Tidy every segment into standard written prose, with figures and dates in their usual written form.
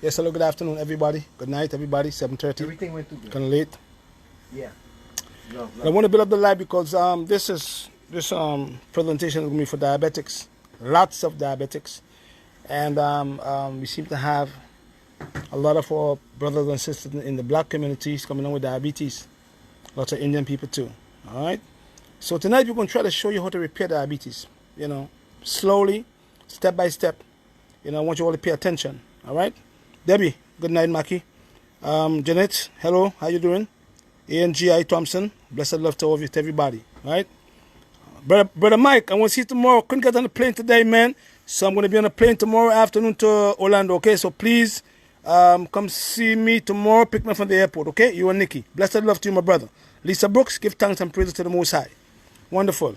Yes, hello, good afternoon, everybody. Good night, everybody. 7:30. Everything went through good. Kind of late. Yeah. Love, I love. want to build up the live because this presentation is going to be for diabetics. Lots of diabetics, and we seem to have a lot of our brothers and sisters in the black communities coming on with diabetes. Lots of Indian people too. All right. So tonight we're going to try to show you how to repair diabetes. Slowly, step by step. I want you all to pay attention. All right. Debbie, good night, Mackie. Janet, hello, how you doing? ANGI Thompson, blessed love to all of you, to everybody. All right. Brother Mike, I want to see you tomorrow. Couldn't get on the plane today, man. So I'm going to be on a plane tomorrow afternoon to Orlando, okay? So please come see me tomorrow. Pick me up from the airport, okay? You and Nikki. Blessed love to you, my brother. Lisa Brooks, give thanks and praises to the Most High. Wonderful.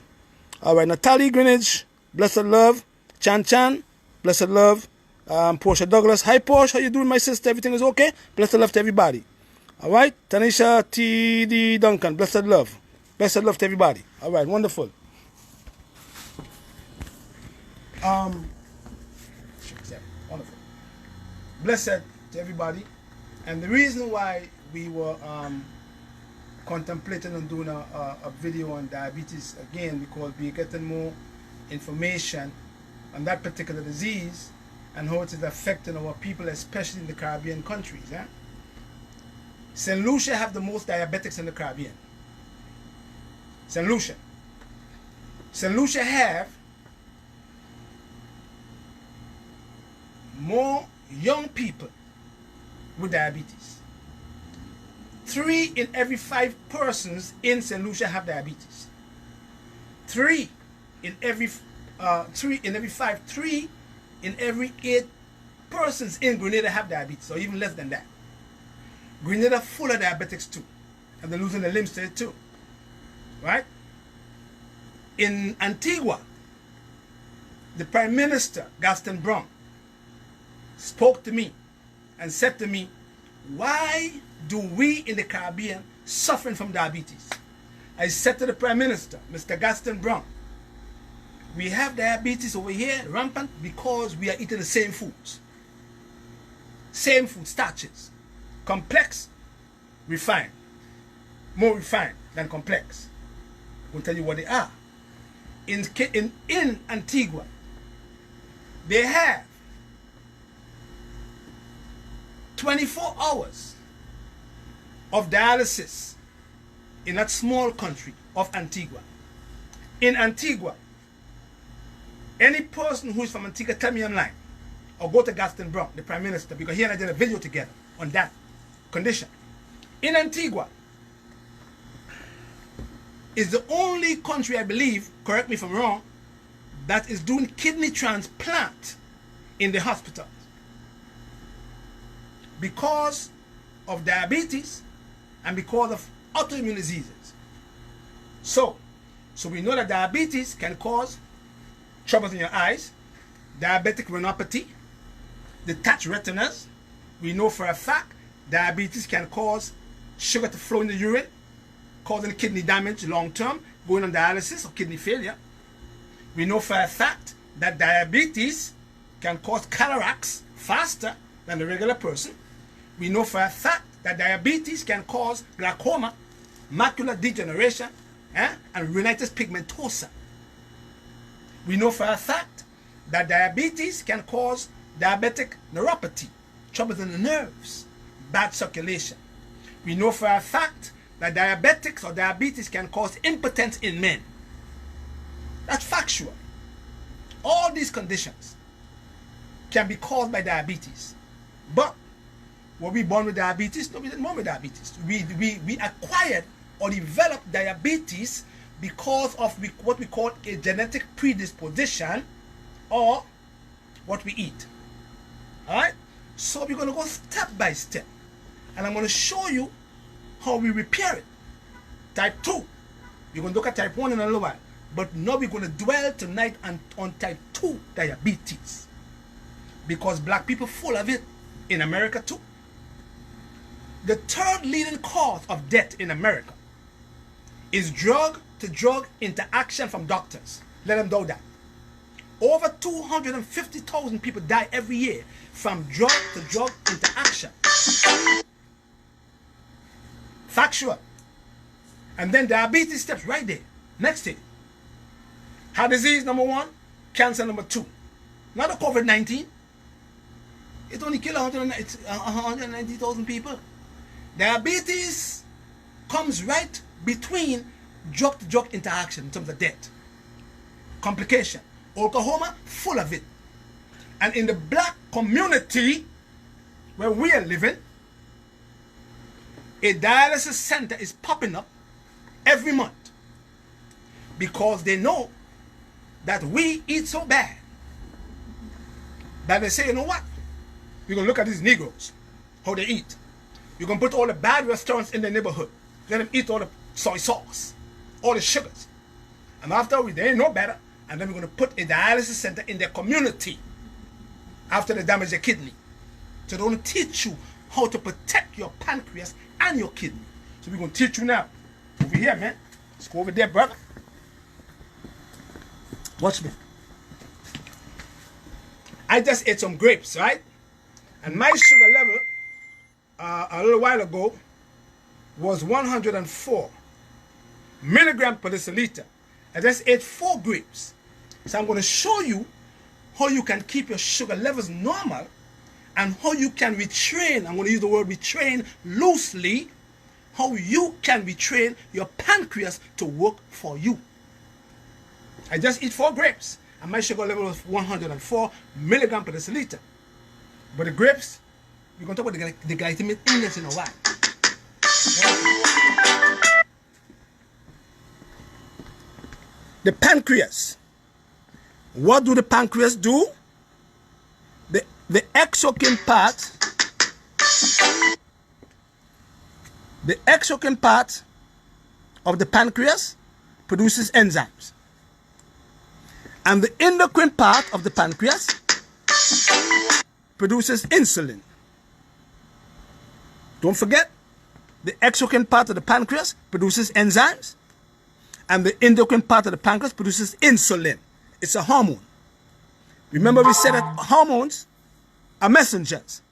All right, Natalie Greenwich, blessed love. Chan Chan, blessed love. Portia Douglas. Hi, Portia. How you doing, my sister? Everything is okay? Blessed love to everybody. All right? Tanisha T.D. Duncan, blessed love. Blessed love to everybody. All right, wonderful. Wonderful. Blessed to everybody. And the reason why we were contemplating on doing a video on diabetes again, because we're getting more information on that particular disease and how it is affecting our people, especially in the Caribbean countries. St. Lucia have the most diabetics in the Caribbean. St. Lucia. St. Lucia have more young people with diabetes. 3 in every 5 persons in St. Lucia have diabetes. 3 in every 8 persons in Grenada have diabetes, or even less than that. Grenada full of diabetics too, and they're losing their limbs to it too. Right? In Antigua, the Prime Minister, Gaston Brown, spoke to me and said to me, why do we in the Caribbean suffering from diabetes? I said to the Prime Minister, Mr. Gaston Brown, we have diabetes over here rampant because we are eating the same foods. Same food, starches. Complex, refined. More refined than complex. We'll tell you what they are. In Antigua, they have 24 hours of dialysis in that small country of Antigua. In Antigua, any person who is from Antigua, tell me online, or go to Gaston Brown, the Prime Minister, because he and I did a video together on that condition. In Antigua is the only country, I believe, correct me if I'm wrong, that is doing kidney transplant in the hospitals because of diabetes and because of autoimmune diseases. So we know that diabetes can cause troubles in your eyes, diabetic retinopathy, detached retinas. We know for a fact diabetes can cause sugar to flow in the urine, causing kidney damage long term, going on dialysis or kidney failure. We know for a fact that diabetes can cause cataracts faster than the regular person. We know for a fact that diabetes can cause glaucoma, macular degeneration, and retinitis pigmentosa. We know for a fact that diabetes can cause diabetic neuropathy, troubles in the nerves, bad circulation. We know for a fact that diabetics or diabetes can cause impotence in men. That's factual. All these conditions can be caused by diabetes. But were we born with diabetes? No, we didn't born with diabetes. We acquired or developed diabetes because of what we call a genetic predisposition or what we eat. Alright? So we're going to go step by step. And I'm going to show you how we repair it. Type 2. We're going to look at type 1 in a little while. But now we're going to dwell tonight on type 2 diabetes. Because black people full of it in America too. The third leading cause of death in America is drug-to-drug interaction from doctors. Let them know that. over 250,000 people die every year from drug-to-drug interaction. Factual. And then diabetes steps right there. Next thing. Heart disease, number 1. Cancer, number 2. Not the COVID-19. It only killed 190,000 people. Diabetes comes right between drug-to-drug interaction in terms of death. Complication. Oklahoma, full of it. And in the black community where we are living, a dialysis center is popping up every month because they know that we eat so bad that they say, you know what? We're going to look at these Negroes, how they eat. We're going to put all the bad restaurants in the neighborhood. Let them eat all the soy sauce, all the sugars. And after they ain't no better, and then we're going to put a dialysis center in their community after they damage their kidney. So they're going to teach you how to protect your pancreas and your kidney. So we're going to teach you now. Over here, man. Let's go over there, brother. Watch me. I just ate some grapes, right? And my sugar level a little while ago was 104 milligrams per deciliter. I just ate 4 grapes. So I'm going to show you how you can keep your sugar levels normal and how you can retrain. I'm going to use the word retrain loosely. How you can retrain your pancreas to work for you. I just eat 4 grapes and my sugar level was 104 milligrams per deciliter. But the grapes, we're going to talk about the glycemic index in a while. The pancreas. What do the pancreas do? The exocrine part of the pancreas produces enzymes. And the endocrine part of the pancreas produces insulin. Don't forget, the exocrine part of the pancreas produces enzymes, and the endocrine part of the pancreas produces insulin. It's a hormone. Remember we said that hormones are messengers,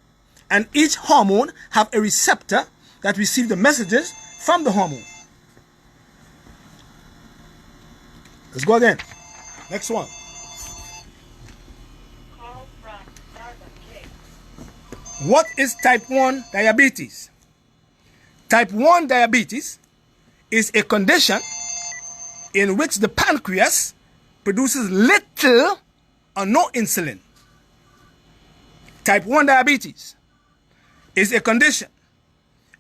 and each hormone have a receptor that receives the messages from the hormone. Let's go again. Next one. What is type 1 diabetes? Type 1 diabetes is a condition in which the pancreas produces little or no insulin. Type 1 diabetes is a condition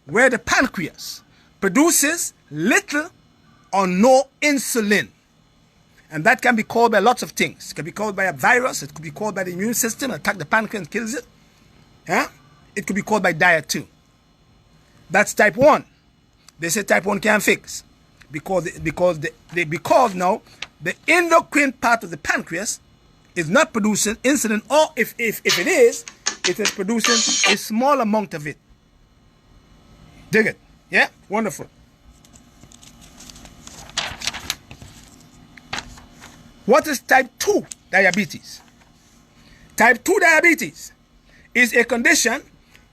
where the pancreas produces little or no insulin. And that can be caused by lots of things. It can be caused by a virus. It could be caused by the immune system, attack the pancreas and kills it. It could be caused by diet too. That's type 1. They say type 1 can't fix. Because now the endocrine part of the pancreas is not producing insulin, or if it is producing a small amount of it. Dig it? Yeah? Wonderful. What is type 2 diabetes? Type 2 diabetes is a condition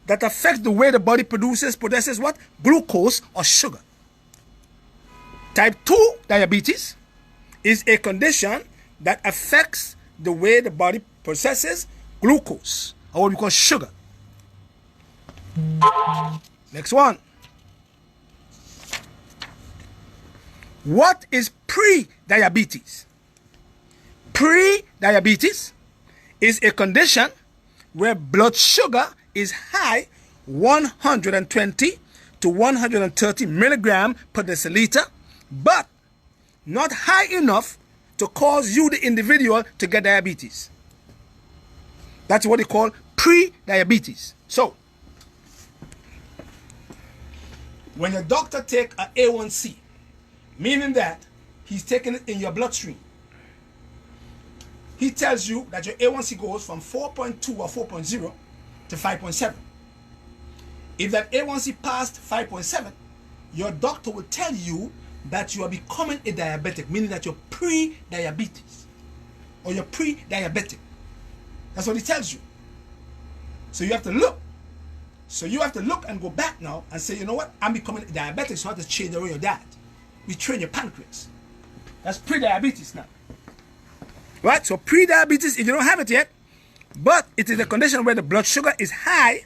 that affects the way the body possesses what? Glucose or sugar. Type 2 diabetes is a condition that affects the way the body processes glucose, or what we call sugar. Next one. What is pre-diabetes? Pre-diabetes is a condition where blood sugar is high 120 to 130 milligrams per deciliter, but not high enough to cause you, the individual, to get diabetes. That's what they call pre-diabetes. So, when your doctor takes an A1C, meaning that he's taking it in your bloodstream, he tells you that your A1C goes from 4.2 or 4.0 to 5.7. If that A1C passed 5.7, your doctor will tell you that you are becoming a diabetic, meaning that you're pre-diabetes. or you're pre-diabetic. That's what it tells you. So you have to look. So you have to look and go back now and say, you know what? I'm becoming diabetic, so I have to change the way your diet. We train your pancreas. That's pre-diabetes now. Right? So pre-diabetes, if you don't have it yet, but it is a condition where the blood sugar is high,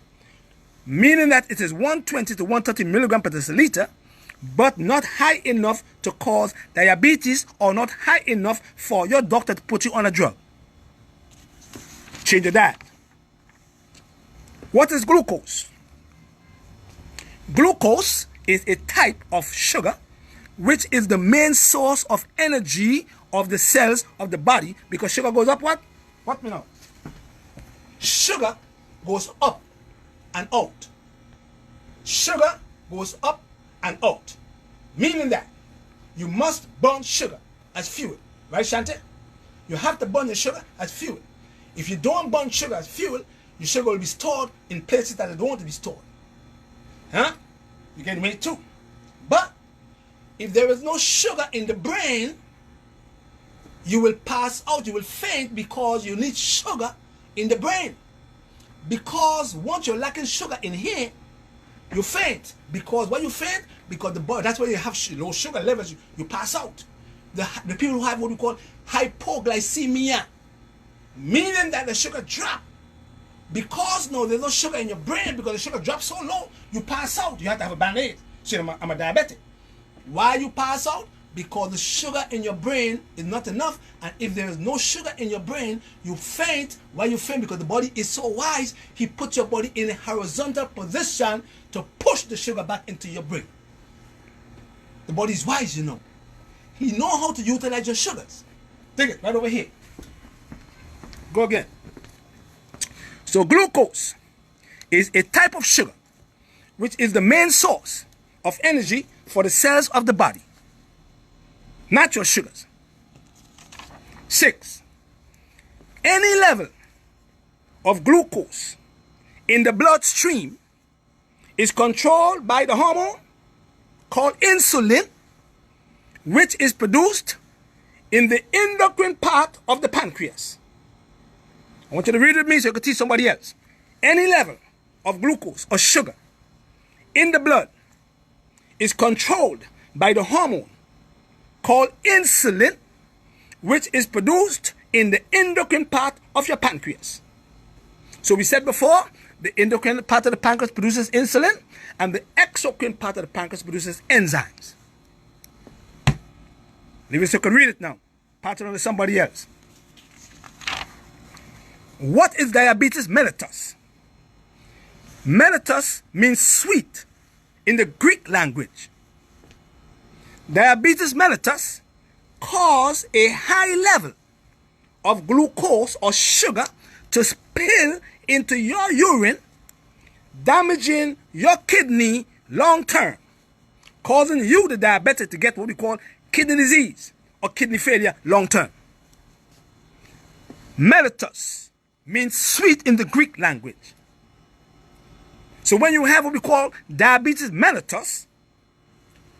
meaning that it is 120 to 130 milligram per deciliter, but not high enough to cause diabetes or not high enough for your doctor to put you on a drug. Change your diet. What is glucose? Glucose is a type of sugar which is the main source of energy of the cells of the body, because sugar goes up what? What me know? Sugar goes up and out. Sugar goes up and out. Meaning that you must burn sugar as fuel. Right, Shante? You have to burn your sugar as fuel. If you don't burn sugar as fuel, your sugar will be stored in places that it don't want to be stored. Huh? You get me too. But if there is no sugar in the brain, you will pass out, you will faint, because you need sugar in the brain. Because once you're lacking sugar in here, you faint. Because why you faint? Because the body, that's why you have low sugar levels, you pass out. The people who have what we call hypoglycemia, meaning that the sugar drop. Because no, there's no sugar in your brain, because the sugar drops so low, you pass out. You have to have a Band-Aid. So I'm a diabetic. Why you pass out? Because the sugar in your brain is not enough, and if there is no sugar in your brain, you faint. Why you faint? Because the body is so wise, he puts your body in a horizontal position to push the sugar back into your brain. The body is wise, you know. He knows how to utilize your sugars. Take it right over here. Go again. So glucose is a type of sugar which is the main source of energy for the cells of the body. Natural sugars. 6. Any level of glucose in the bloodstream is controlled by the hormone called insulin, which is produced in the endocrine part of the pancreas. I want you to read with me so you can teach somebody else. Any level of glucose or sugar in the blood is controlled by the hormone called insulin, which is produced in the endocrine part of your pancreas. So we said before, the endocrine part of the pancreas produces insulin, and the exocrine part of the pancreas produces enzymes. Leave it so you can read it now. Pass it on to somebody else. What is diabetes mellitus? Mellitus means sweet in the Greek language. Diabetes mellitus causes a high level of glucose or sugar to spill into your urine, damaging your kidney long term, causing you, the diabetic, to get what we call kidney disease or kidney failure long term. Mellitus means sweet in the Greek language. So when you have what we call diabetes mellitus,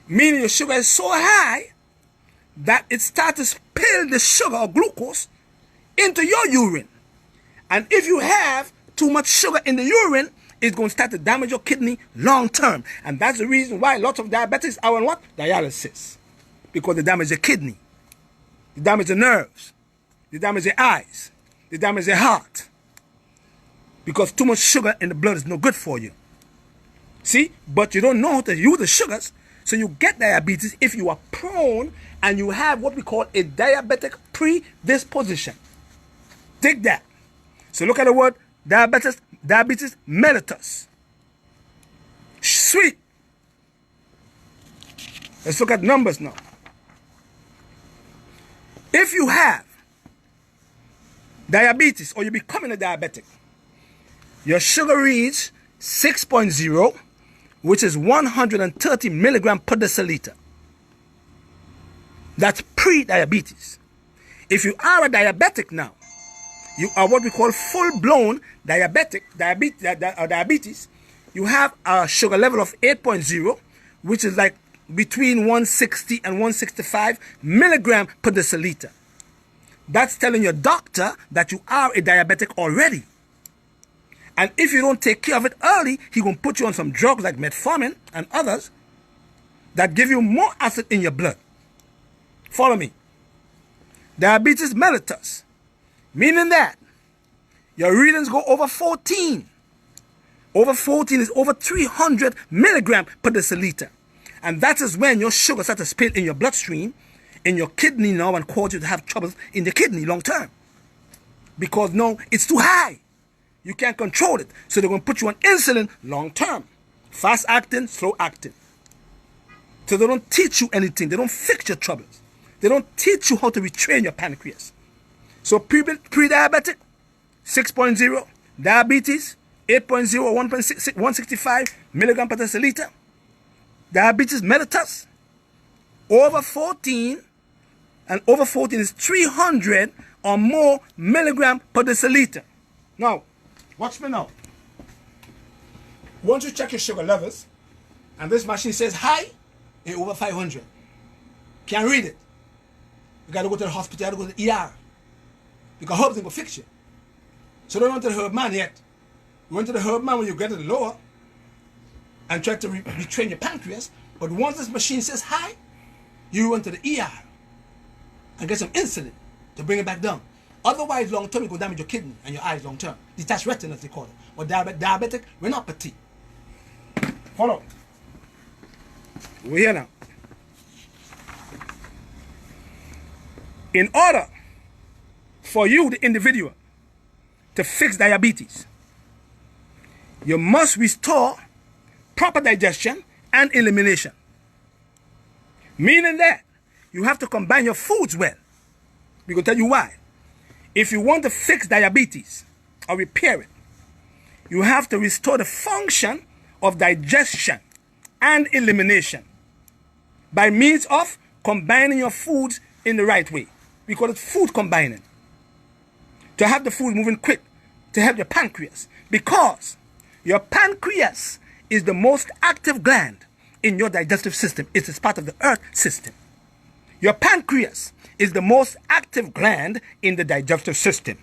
meaning your sugar is so high that it starts to spill the sugar or glucose into your urine. And if you have too much sugar in the urine, it's going to start to damage your kidney long term. And that's the reason why lots of diabetics are on what? Dialysis. Because they damage the kidney. They damage the nerves. They damage the eyes. They damage the heart. Because too much sugar in the blood is no good for you. See? But you don't know how to use the sugars, so you get diabetes if you are prone and you have what we call a diabetic predisposition. Take that. So look at the word diabetes mellitus. Sweet. Let's look at numbers now. If you have diabetes or you're becoming a diabetic, your sugar reads 6.0, which is 130 milligrams per deciliter. That's pre-diabetes. If you are a diabetic now, you are what we call full-blown diabetes. You have a sugar level of 8.0, which is like between 160 and 165 milligrams per deciliter. that's telling your doctor that you are a diabetic already. And if you don't take care of it early, he will put you on some drugs like metformin and others that give you more acid in your blood. Follow me. Diabetes mellitus, meaning that your readings go over 14. Over 14 is over 300 milligrams per deciliter. And that is when your sugar starts to spin in your bloodstream, in your kidney now, and cause you to have troubles in the kidney long term. Because no, it's too high. You can't control it. So they're going to put you on insulin long term. Fast acting, slow acting. So they don't teach you anything. They don't fix your troubles. They don't teach you how to retrain your pancreas. So pre-diabetic, 6.0. Diabetes, 8.0 or 165 milligram per deciliter. Diabetes mellitus, over 14, and over 14 is 300 or more milligram per deciliter. Now, watch me now. Once you check your sugar levels, and this machine says high, it's over 500. Can't read it. You got to go to the hospital, you got to go to the ER. Because herbs ain't going to fix you. So don't go to the herb man yet. You went to the herb man when you get it lower and try to retrain your pancreas. But once this machine says high, you went to the ER and get some insulin to bring it back down. Otherwise, long term, it will damage your kidney and your eyes long term. Detached retina, as they call it. But diabetic retinopathy. Follow. We're here now. In order for you, the individual, to fix diabetes, you must restore proper digestion and elimination. Meaning that you have to combine your foods well. We're going to tell you why. If you want to fix diabetes or repair it, you have to restore the function of digestion and elimination by means of combining your foods in the right way. We call it food combining. To have the food moving quick to help your pancreas, because your pancreas is the most active gland in your digestive system. It is part of the earth system. Your pancreas is the most active gland in the digestive system.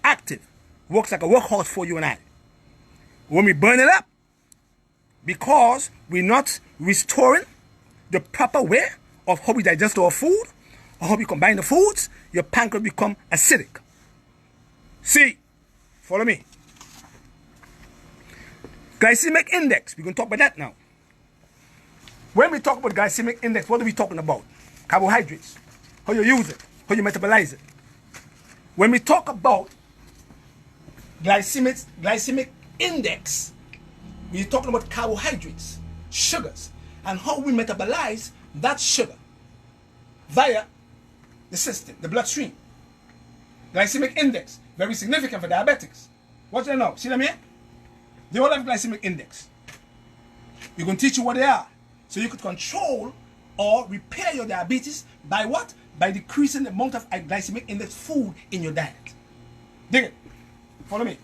Active. Works like a workhorse for you and I. When we burn it up, because we're not restoring the proper way of how we digest our food, or how we combine the foods, your pancreas become acidic. See, follow me. Glycemic index, we're going to talk about that now. When we talk about glycemic index, what are we talking about? Carbohydrates, how you use it, how you metabolize it. When we talk about glycemic index, we're talking about carbohydrates, sugars, and how we metabolize that sugar via the system, the bloodstream. Glycemic index, very significant for diabetics. Watch that now. See them here? They all have glycemic index. We're going to teach you what they are, so you could control or repair your diabetes by what? By decreasing the amount of glycemic index food in your diet. Dig it. Follow me.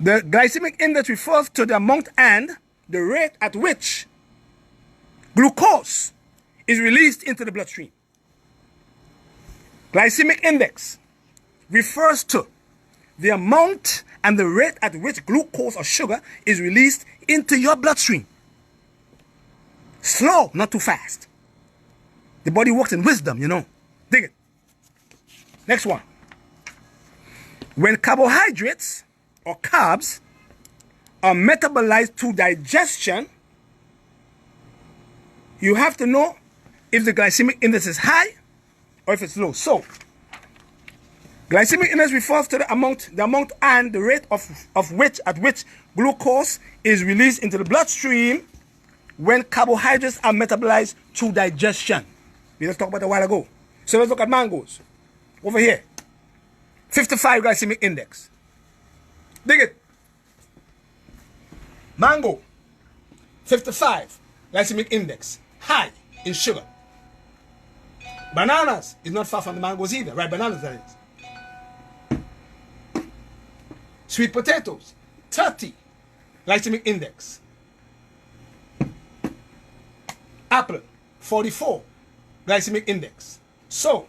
The glycemic index refers to the amount and the rate at which glucose is released into the bloodstream. Glycemic index refers to the amount and the rate at which glucose or sugar is released into your bloodstream. Slow, not too fast. The body works in wisdom, you know. Dig it. Next one. When carbohydrates or carbs are metabolized through digestion, you have to know if the glycemic index is high or if it's low. So, glycemic index refers to the amount and the rate at which glucose is released into the bloodstream when carbohydrates are metabolized through digestion. We just talked about it a while ago. So let's look at mangoes. Over here. 55 glycemic index. Dig it. Mango. 55 glycemic index. High in sugar. Bananas is not far from the mangoes either. Right, bananas that is. Sweet potatoes. 30 glycemic index. Apple. 44 glycemic index. So,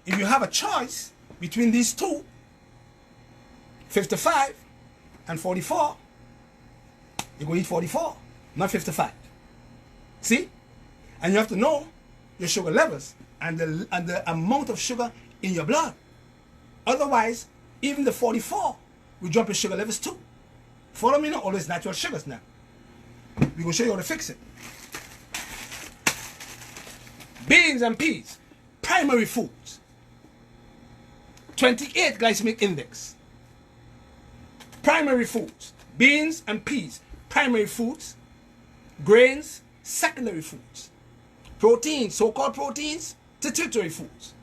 if you have a choice between these two, 55 and 44, you're going to eat 44, not 55. See? And you have to know your sugar levels and the amount of sugar in your blood. Otherwise, even the 44 will jump your sugar levels too. Follow me now, always natural sugars now. We're going to show you how to fix it. Beans and peas, primary foods. 28 glycemic index. Primary foods. Beans and peas, primary foods. Grains, secondary foods. Proteins, so-called proteins, tertiary foods.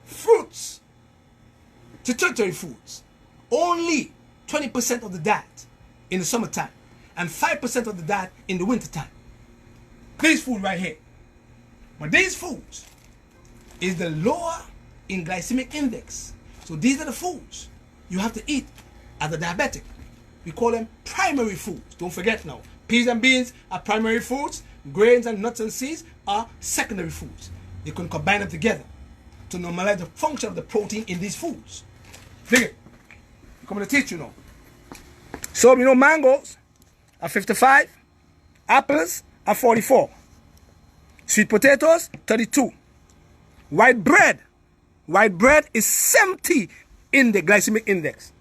Fruits, tertiary foods. Only 20% of the diet in the summertime and 5% of the diet in the wintertime. These food right here. But these foods is the lower in glycemic index. So these are the foods you have to eat as a diabetic. We call them primary foods. Don't forget now. Peas and beans are primary foods. Grains and nuts and seeds are secondary foods. You can combine them together to normalize the function of the protein in these foods. Dig it. I'm coming to teach you now. So, you know, mangoes are 55. Apples are 44. Sweet potatoes, 32. White bread is 70 in the glycemic index.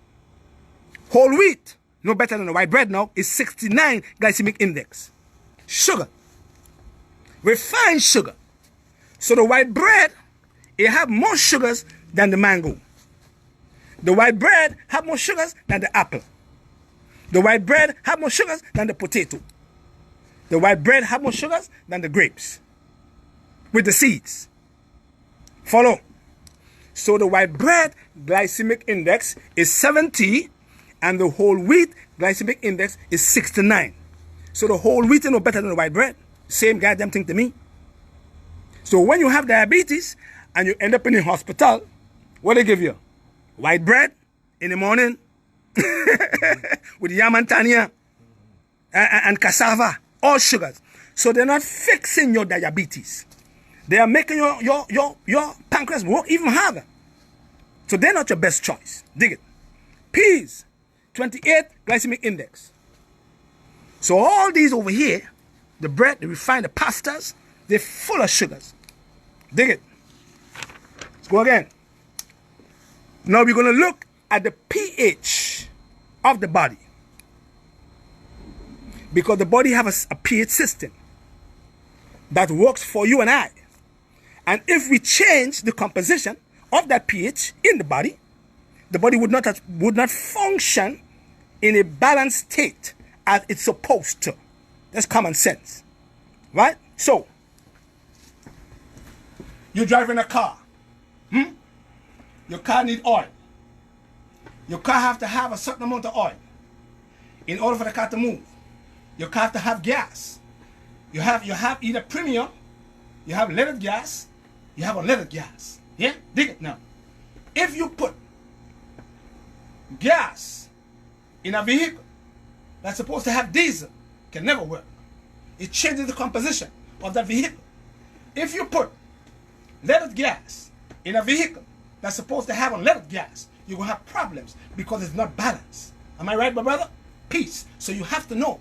Whole wheat, no better than the white bread now, is 69 glycemic index. Sugar, refined sugar. So the white bread, it have more sugars than the mango. The white bread have more sugars than the apple. The white bread have more sugars than the potato. The white bread have more sugars than the grapes. With the seeds. Follow. So the white bread glycemic index is 70 and the whole wheat glycemic index is 69. So the whole wheat is no better than the white bread. Same goddamn thing to me. So when you have diabetes and you end up in the hospital, what they give you? White bread in the morning with yam and tanya and cassava, all sugars. So they're not fixing your diabetes. They are making your pancreas work even harder. So they're not your best choice. Dig it. Peas, 28 glycemic index. So all these over here, the bread, the refined, the pastas, they're full of sugars. Dig it. Let's go again. Now we're going to look at the pH of the body. Because the body has a pH system that works for you and I. And if we change the composition of that pH in the body would not function in a balanced state as it's supposed to. That's common sense. Right? So, you're driving a car. Your car needs oil. Your car have to have a certain amount of oil in order for the car to move. Your car have to have gas. You have either premium, you have leaded gas, you have unleaded gas. Yeah? Dig it now. If you put gas in a vehicle that's supposed to have diesel, can never work. It changes the composition of that vehicle. If you put leaded gas in a vehicle that's supposed to have unleaded gas, you're going to have problems because it's not balanced. Am I right, my brother? Peace. So you have to know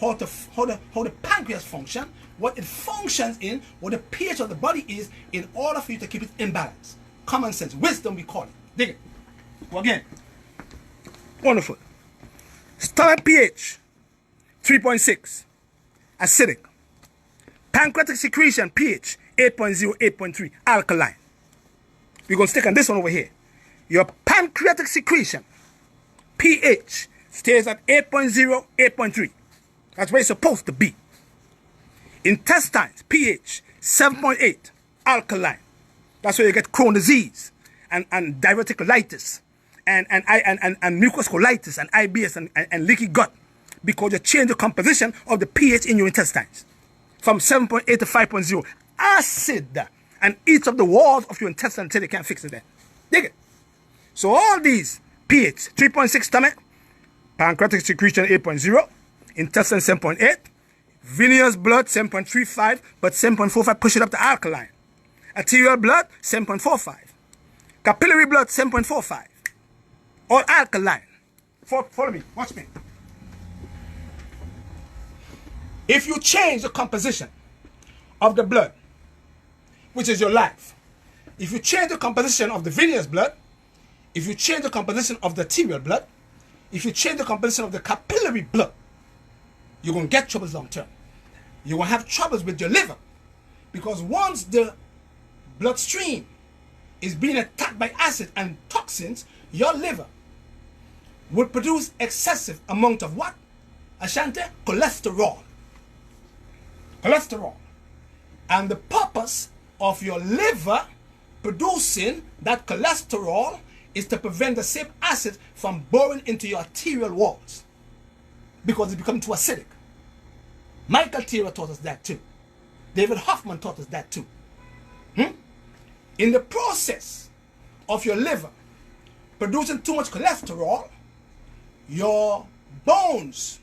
how the pancreas function, what it functions in, what the pH of the body is, in order for you to keep it in balance. Common sense, wisdom we call it. Dig it. Go again. Wonderful. Stomach pH, 3.6. Acidic. Pancreatic secretion pH, 8.0, 8.3. Alkaline. We're going to stick on this one over here. Your pancreatic secretion pH stays at 8.0, 8.3. That's where it's supposed to be. Intestines, pH, 7.8, alkaline. That's where you get Crohn's disease and diverticulitis and mucus colitis and IBS and leaky gut, because you change the composition of the pH in your intestines from 7.8 to 5.0. Acid and eats up the walls of your intestine until they can't fix it there. Dig it. So all these pH, 3.6 stomach, pancreatic secretion 8.0, intestine 7.8, venous blood 7.35, but 7.45 push it up to alkaline. Arterial blood, 7.45. Capillary blood, 7.45. All alkaline. Follow me. Watch me. If you change the composition of the blood, which is your life, if you change the composition of the venous blood, if you change the composition of the arterial blood, if you change the composition of the capillary blood, you're going to get troubles long term. You're going to have troubles with your liver. Because once the bloodstream is being attacked by acid and toxins, your liver will produce excessive amount of what? Ashanti? Cholesterol. Cholesterol. And the purpose of your liver producing that cholesterol is to prevent the same acid from boring into your arterial walls, because it's becoming too acidic. Michael Tira taught us that too. David Hoffman taught us that too. In the process of your liver producing too much cholesterol, your bones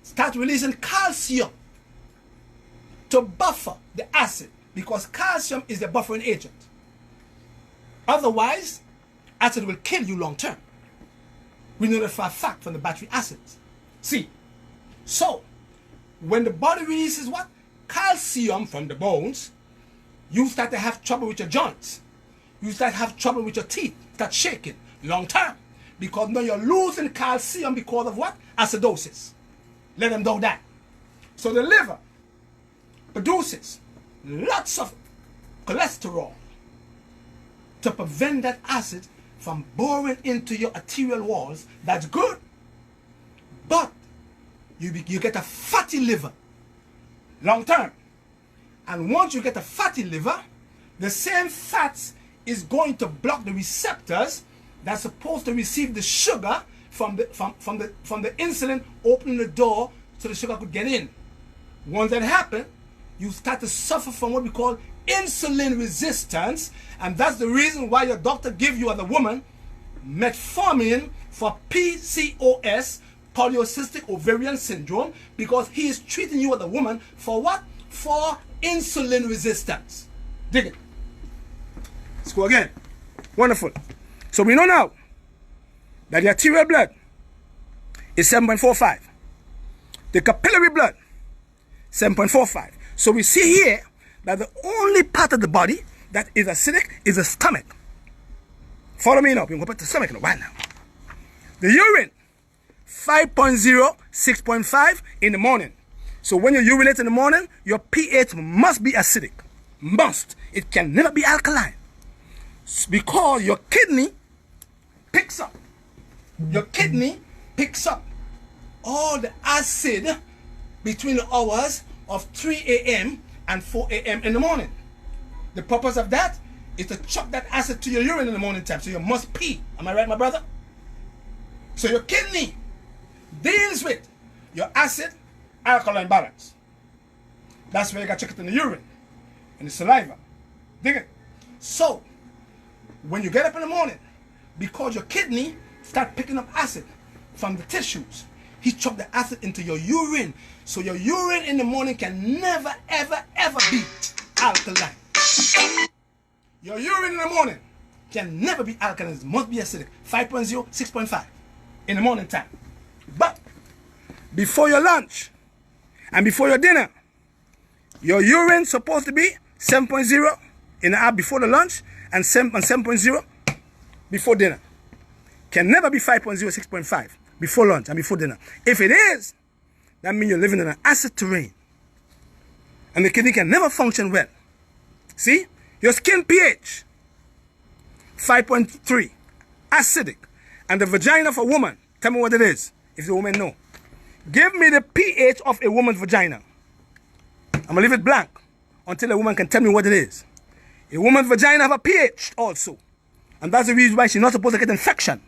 start releasing calcium to buffer the acid, because calcium is the buffering agent. Otherwise, acid will kill you long term. We know that for a fact from the battery acids. See, so when the body releases what? Calcium from the bones, you start to have trouble with your joints. You start to have trouble with your teeth, start shaking long term. Because now you're losing calcium because of what? Acidosis. Let them know that. So the liver produces lots of cholesterol to prevent that acid from boring into your arterial walls. That's good. But you get a fatty liver long term. And once you get a fatty liver, the same fats is going to block the receptors that's supposed to receive the sugar from the insulin, opening the door so the sugar could get in. Once that happens, you start to suffer from what we call insulin resistance, and that's the reason why your doctor gives you as a woman metformin for PCOS, polycystic ovarian syndrome, because he is treating you as a woman for what? For insulin resistance. Dig it. Let's go again. Wonderful. So we know now that the arterial blood is 7.45. The capillary blood, 7.45. So we see here that the only part of the body that is acidic is the stomach. Follow me now. We're going to put the stomach in right now. The urine, 5.0, 6.5 in the morning. So when you urinate in the morning, your pH must be acidic. Must. It can never be alkaline. Because your kidney picks up. Your kidney picks up all the acid between the hours of 3 a.m. and 4 a.m. in the morning. The purpose of that is to chuck that acid to your urine in the morning time, so you must pee. Am I right, my brother? So your kidney deals with your acid alkaline balance. That's where you got to check it in the urine, in the saliva. Dig it? So when you get up in the morning, because your kidney start picking up acid from the tissues, he chucked the acid into your urine. So your urine in the morning can never, ever, ever be alkaline. Your urine in the morning can never be alkaline. It must be acidic. 5.0, 6.5 in the morning time. But before your lunch and before your dinner, your urine supposed to be 7.0 in the hour before the lunch and 7.0 before dinner. Can never be 5.0, 6.5 before lunch and before dinner. If it is, that means you're living in an acid terrain. And the kidney can never function well. See? Your skin pH, 5.3, acidic. And the vagina of a woman, tell me what it is, if the woman know. Give me the pH of a woman's vagina. I'm going to leave it blank until a woman can tell me what it is. A woman's vagina have a pH also. And that's the reason why she's not supposed to get infection,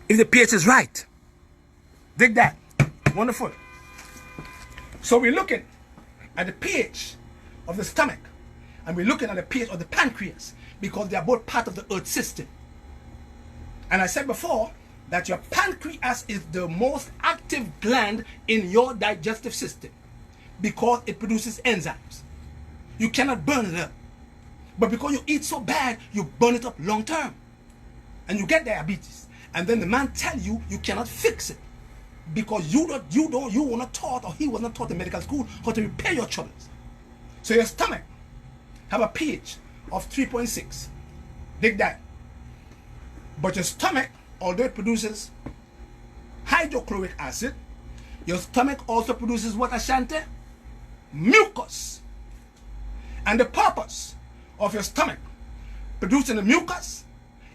if the pH is right. Dig that. Wonderful. So we're looking at the pH of the stomach, and we're looking at the pH of the pancreas, because they are both part of the earth system. And I said before that your pancreas is the most active gland in your digestive system, because it produces enzymes. You cannot burn it up. But because you eat so bad, you burn it up long term. And you get diabetes. And then the man tell you you cannot fix it. Because you were not taught, or he was not taught in medical school how to repair your troubles. So your stomach have a pH of 3.6. Dig that. But your stomach, although it produces hydrochloric acid, your stomach also produces what, Ashanti? Mucus. And the purpose of your stomach producing the mucus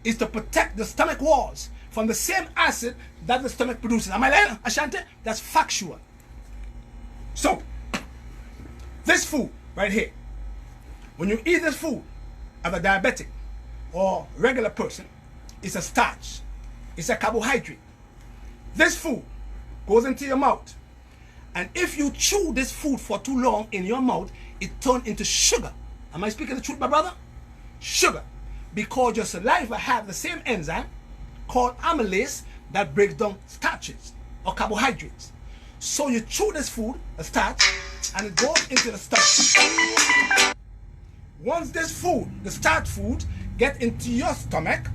is to protect the stomach walls from the same acid that the stomach produces. Am I lying, Ashanti? That's factual. So, this food right here, when you eat this food as a diabetic or regular person, it's a starch. It's a carbohydrate. This food goes into your mouth. And if you chew this food for too long in your mouth, it turns into sugar. Am I speaking the truth, my brother? Sugar. Because your saliva have the same enzyme called amylase that breaks down starches or carbohydrates. So you chew this food, a starch, and it goes into the stomach. Once this food, the starch food, get into your stomach,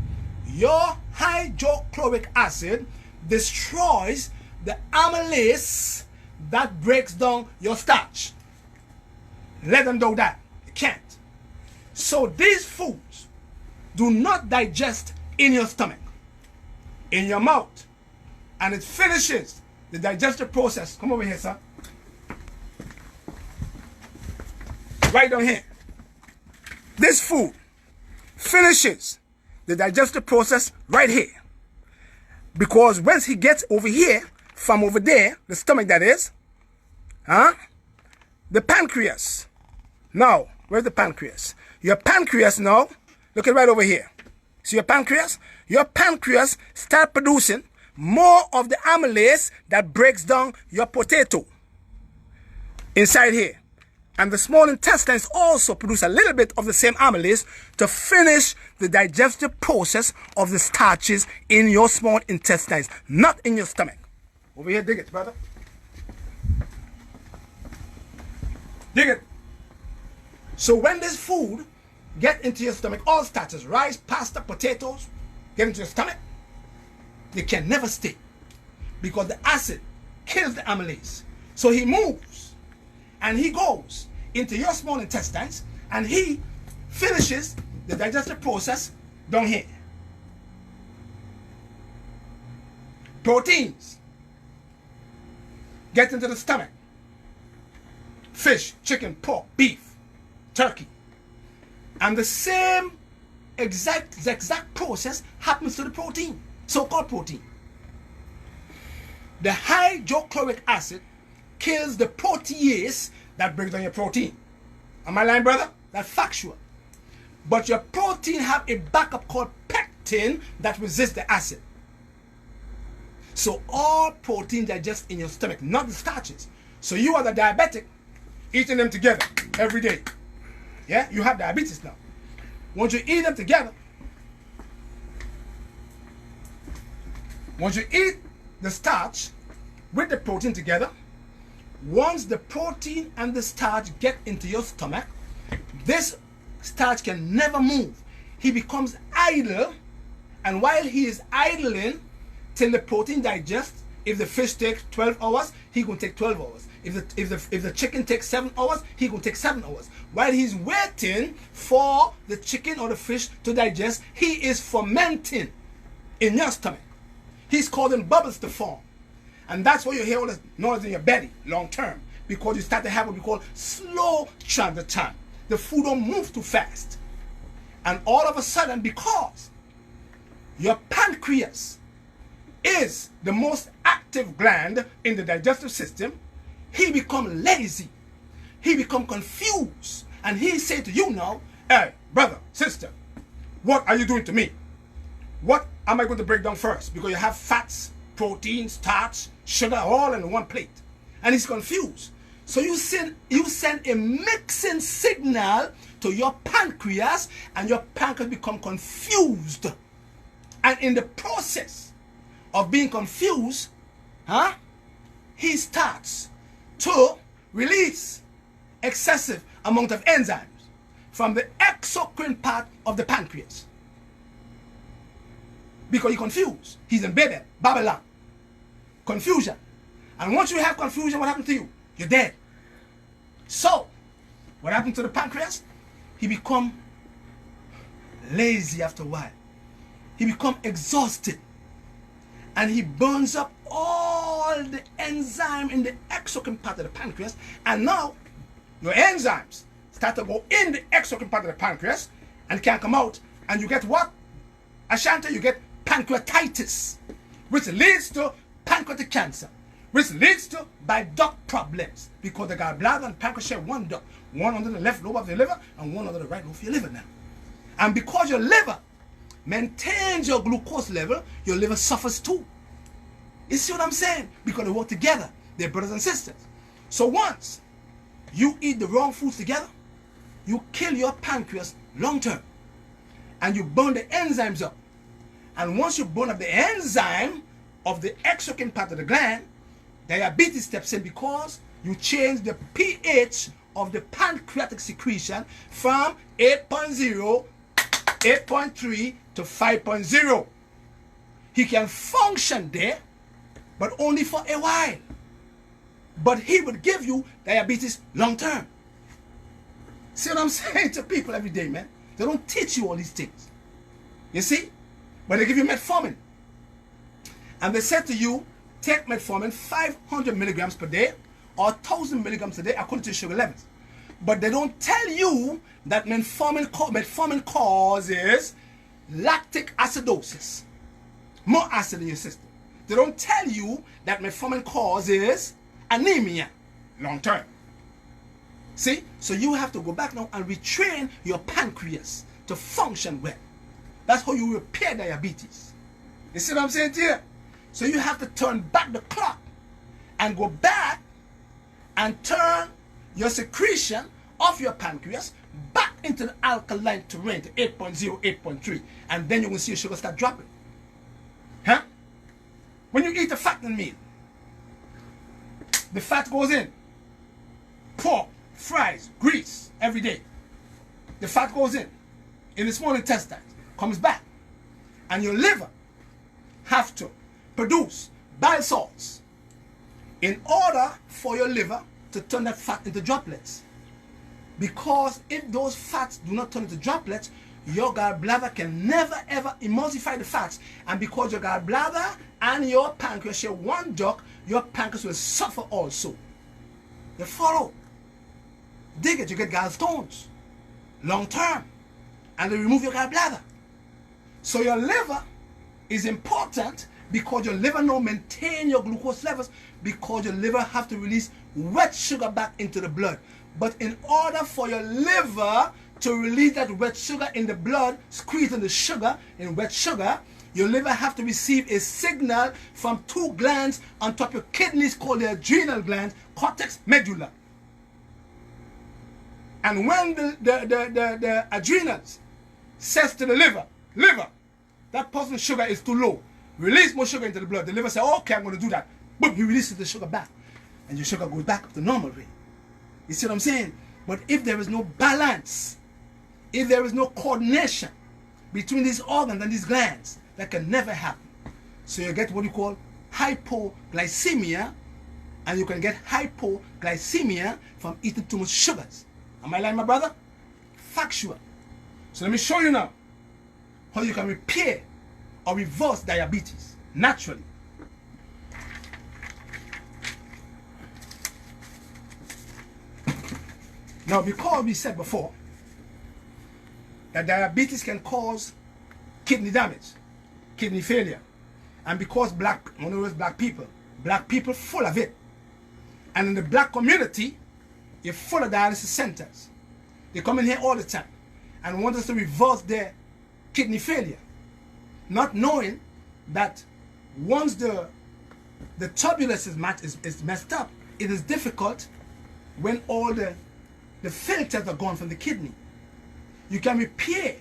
your hydrochloric acid destroys the amylase that breaks down your starch. Let them know that. It can't. So these foods do not digest in your stomach, in your mouth, and it finishes the digestive process. Come over here, sir. Right down here. This food finishes the digestive process right here. Because once he gets over here, from over there, the stomach that is, the pancreas. Now, where's the pancreas? Your pancreas now, look at right over here. See your pancreas? Your pancreas start producing more of the amylase that breaks down your potato inside here. And the small intestines also produce a little bit of the same amylase to finish the digestive process of the starches in your small intestines, not in your stomach. Over here, dig it, brother. Dig it. So when this food get into your stomach, all starches, rice, pasta, potatoes, get into your stomach, they can never stay because the acid kills the amylase. So he moves and he goes into your small intestines and he finishes the digestive process down here. Proteins get into the stomach. Fish, chicken, pork, beef, turkey. And the same exact process happens to the protein, so-called protein. The hydrochloric acid kills the protease that breaks down your protein. Am I lying, brother? That's factual. But your protein have a backup called pectin that resists the acid. So all protein digest in your stomach, not the starches. So you are the diabetic eating them together every day. Yeah, you have diabetes now. Once you eat them together, once you eat the starch with the protein together, once the protein and the starch get into your stomach, this starch can never move. He becomes idle, and while he is idling till the protein digests, if the fish takes 12 hours, he will take 12 hours. If the chicken takes 7 hours, he will take 7 hours. While he's waiting for the chicken or the fish to digest, he is fermenting in your stomach. He's causing bubbles to form. And that's why you hear all this noise in your belly long term. Because you start to have what we call slow transit time. The food don't move too fast. And all of a sudden, because your pancreas is the most active gland in the digestive system, he become lazy. He become confused. And he say to you now, hey, brother, sister, what are you doing to me? What am I going to break down first? Because you have fats, protein, starch, sugar, all in one plate. And he's confused. So you send a mixing signal to your pancreas, and your pancreas become confused. And in the process of being confused, he starts to release excessive amount of enzymes. from the exocrine part of the pancreas. Because you're confused. He's in Babylon. Confusion. And once you have confusion, what happened to you? You're dead. So, what happened to the pancreas? He become lazy after a while. He become exhausted. And he burns up all the enzyme in the exocrine part of the pancreas. And now, your enzymes start to go in the exocrine part of the pancreas and can't come out. And you get what? Ashanti, you get pancreatitis, which leads to pancreatic cancer, which leads to bile duct problems, because the gallbladder and pancreas share one duct, one under the left lobe of the liver and one under the right lobe of your liver now. And because your liver maintains your glucose level, your liver suffers too. You see what I'm saying? Because they work together. They're brothers and sisters. So once you eat the wrong foods together, you kill your pancreas long term. And you burn the enzymes up. And once you burn up the enzyme of the exocrine part of the gland, diabetes steps in, because you change the pH of the pancreatic secretion from 8.0, 8.3 to 5.0. He can function there, but only for a while. But he would give you diabetes long term. See what I'm saying to people every day, man? They don't teach you all these things. You see? But they give you metformin. And they said to you, take metformin 500 milligrams per day or 1,000 milligrams a day according to your sugar levels. But they don't tell you that metformin causes lactic acidosis, more acid in your system. They don't tell you that metformin causes anemia long term. See? So you have to go back now and retrain your pancreas to function well. That's how you repair diabetes. You see what I'm saying to you? So you have to turn back the clock and go back and turn your secretion of your pancreas back into the alkaline terrain to 8.0, 8.3. And then you will see your sugar start dropping. Huh? When you eat a fattening meal, the fat goes in. Pork, fries, grease, every day. The fat goes in the small intestines, comes back. And your liver have to produce bile salts in order for your liver to turn that fat into droplets. Because if those fats do not turn into droplets, your gallbladder can never ever emulsify the fats. And because your gallbladder and your pancreas share one duct, your pancreas will suffer also. You follow? Dig it, you get gallstones long term. And they remove your gallbladder. So your liver is important, because your liver now maintain your glucose levels, because your liver have to release wet sugar back into the blood. But in order for your liver to release that wet sugar in the blood, squeezing the sugar in wet sugar, your liver have to receive a signal from two glands on top of your kidneys called the adrenal glands, cortex medulla. And when the adrenals says to the liver, that person's sugar is too low, release more sugar into the blood. The liver says, okay, I'm going to do that. Boom, he releases the sugar back. And your sugar goes back up to normal rate. You see what I'm saying? But if there is no balance, if there is no coordination between these organs and these glands, that can never happen. So you get what you call hypoglycemia, and you can get hypoglycemia from eating too much sugars. Am I lying, my brother? Factual. So let me show you now how you can repair or reverse diabetes naturally. Now, because we said before that diabetes can cause kidney damage, kidney failure, and because black people full of it, and in the black community, you're full of dialysis centers. They come in here all the time and want us to reverse their kidney failure, not knowing that once the turbulence is messed up, it is difficult when all the filters are gone from the kidney. You can repair,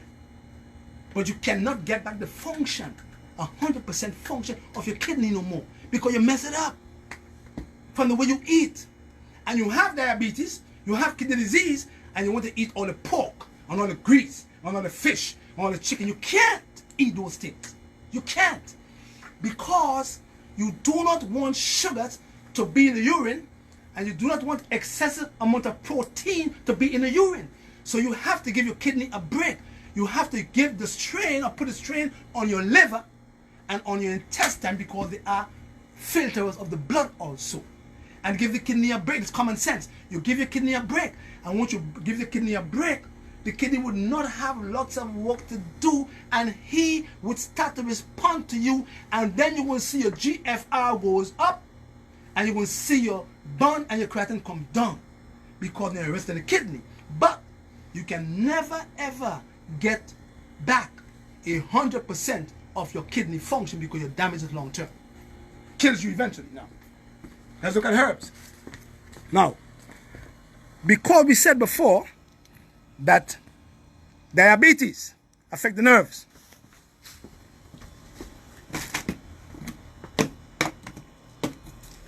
but you cannot get back the function, 100% function of your kidney no more, because you mess it up from the way you eat. And you have diabetes, you have kidney disease, and you want to eat all the pork, on all the grease, on all the fish, on all the chicken. You can't eat those things. You can't. Because you do not want sugars to be in the urine, and you do not want excessive amount of protein to be in the urine. So you have to give your kidney a break. You have to give the strain or put a strain on your liver and on your intestine, because they are filters of the blood also. And give the kidney a break. It's common sense. You give your kidney a break. And once you give the kidney a break, the kidney would not have lots of work to do, and he would start to respond to you, and then you will see your GFR goes up, and you will see your bone and your creatinine come down, because they're arresting the kidney. But you can never ever get back 100% of your kidney function, because you're damaged long term. Kills you eventually. Now, let's look at herbs. Now, because we said before that diabetes affect the nerves,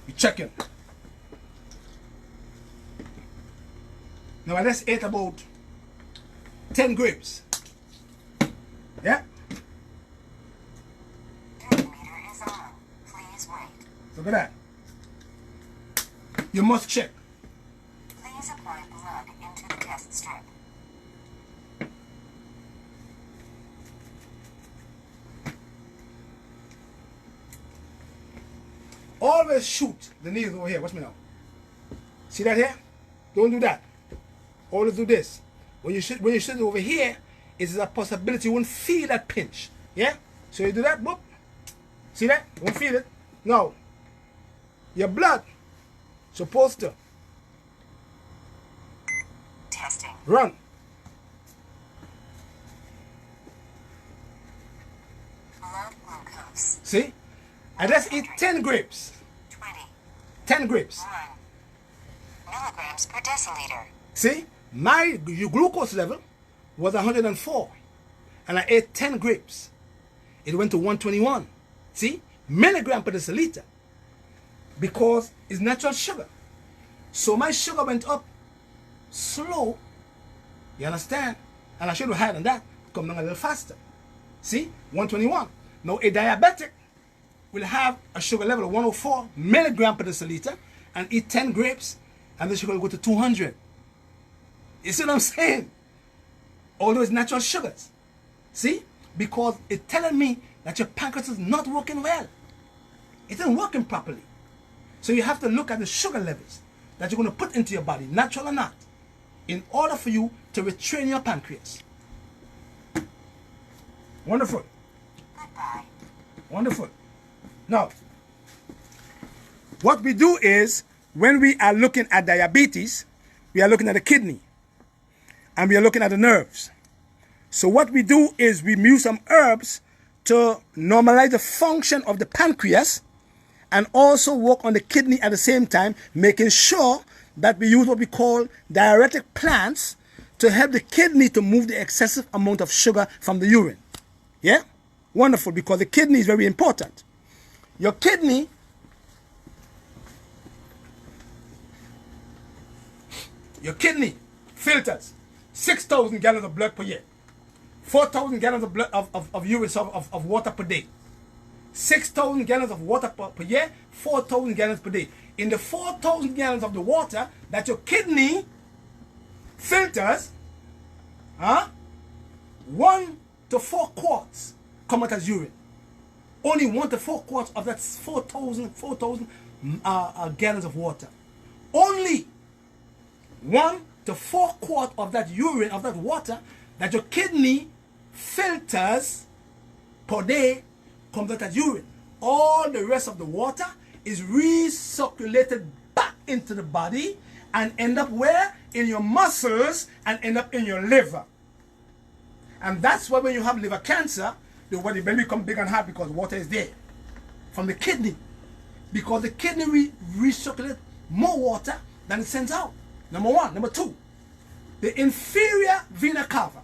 you check it. Now I just ate about 10 grapes. Yeah? Meter is on. Please wait. Look at that. You must check. Please apply blood into the test strip. Always shoot the needle over here. Watch me now. See that here? Don't do that. Always do this. When you shoot it over here, it's a possibility you won't feel that pinch. Yeah? So you do that, boop. See that? You won't feel it. Now, your blood supposed to Testing. run. Blood glucose. See? I just eat 10 grapes. 20. 10 grapes. 1 milligrams per deciliter. See? My glucose level was 104. And I ate 10 grapes. It went to 121. See? Milligram per deciliter. Because it's natural sugar. So my sugar went up slow. You understand? And I should have higher than that. Come down a little faster. See? 121. Now a diabetic will have a sugar level of 104 milligram per deciliter and eat 10 grapes, and the sugar will go to 200. You see what I'm saying? Although it's natural sugars. See? Because it's telling me that your pancreas is not working well. It isn't working properly. So you have to look at the sugar levels that you're going to put into your body, natural or not, in order for you to retrain your pancreas. Wonderful. Goodbye. Wonderful. Now, what we do is, when we are looking at diabetes, we are looking at the kidney, and we are looking at the nerves. So what we do is we use some herbs to normalize the function of the pancreas, and also work on the kidney at the same time, making sure that we use what we call diuretic plants to help the kidney to move the excessive amount of sugar from the urine. Yeah? Wonderful, because the kidney is very important. Your kidney filters 6,000 gallons of blood per year, 4,000 gallons of blood of urine of water per day. 6,000 gallons of water per year, 4,000 gallons per day. In the 4,000 gallons of the water that your kidney filters, 1 to 4 quarts come out as urine. Only 1 to 4 quarts of that 4,000 gallons of water. Only 1 to 4 quarts of that urine, of that water that your kidney filters per day comes out as urine. All the rest of the water is recirculated back into the body and end up where? In your muscles, and end up in your liver. And that's why when you have liver cancer, the body may become big and hard, because water is there from the kidney. Because the kidney recirculates more water than it sends out. Number one. Number two, the inferior vena cava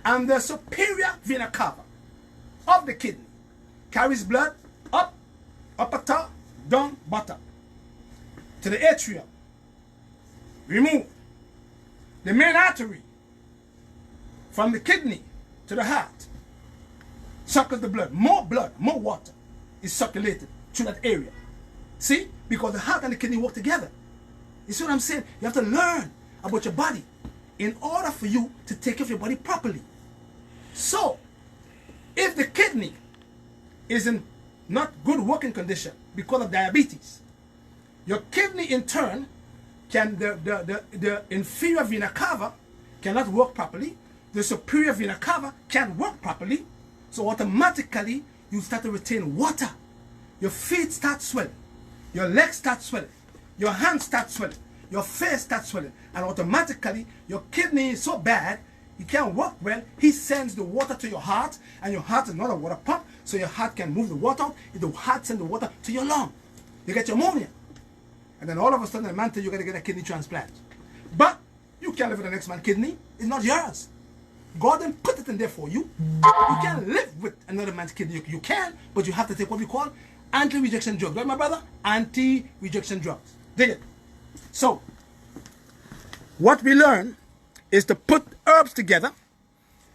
and the superior vena cava of the kidney carries blood up, upper top, down, bottom, to the atrium. Remove the main artery from the kidney to the heart, circles the blood. More water is circulated through that area. See? Because the heart and the kidney work together. You see what I'm saying? You have to learn about your body in order for you to take care of your body properly. So, if the kidney is in not good working condition because of diabetes, your kidney in turn can, the inferior vena cava cannot work properly, the superior vena cava can't work properly, so automatically you start to retain water. Your feet start swelling, your legs start swelling, your hands start swelling, your face starts swelling, and automatically your kidney is so bad it can't work well. He sends the water to your heart, and your heart is not a water pump, so your heart can move the water out. The heart sends the water to your lung. You get your pneumonia. And then all of a sudden, the man tells you got to get a kidney transplant. But you can't live with the next man's kidney. It's not yours. God didn't put it in there for you. You can't live with another man's kidney. You can, but you have to take what we call anti-rejection drugs. Right, my brother? Anti-rejection drugs. Dig it? So, what we learn is to put herbs together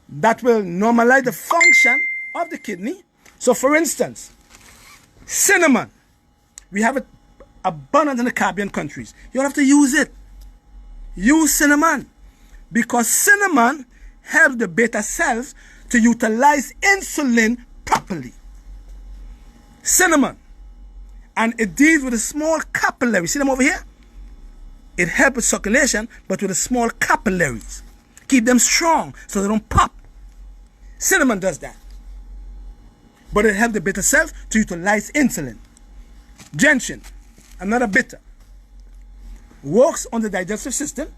that will normalize the function of the kidney. So, for instance, cinnamon. We have it abundant in the Caribbean countries. You don't have to use it. Use cinnamon, because cinnamon helps the beta cells to utilize insulin properly. Cinnamon. And it deals with a small capillary. See them over here? It helps with circulation, but with the small capillaries. Keep them strong so they don't pop. Cinnamon does that. But it helps the beta cells to utilize insulin. Gentian, another bitter, works on the digestive system,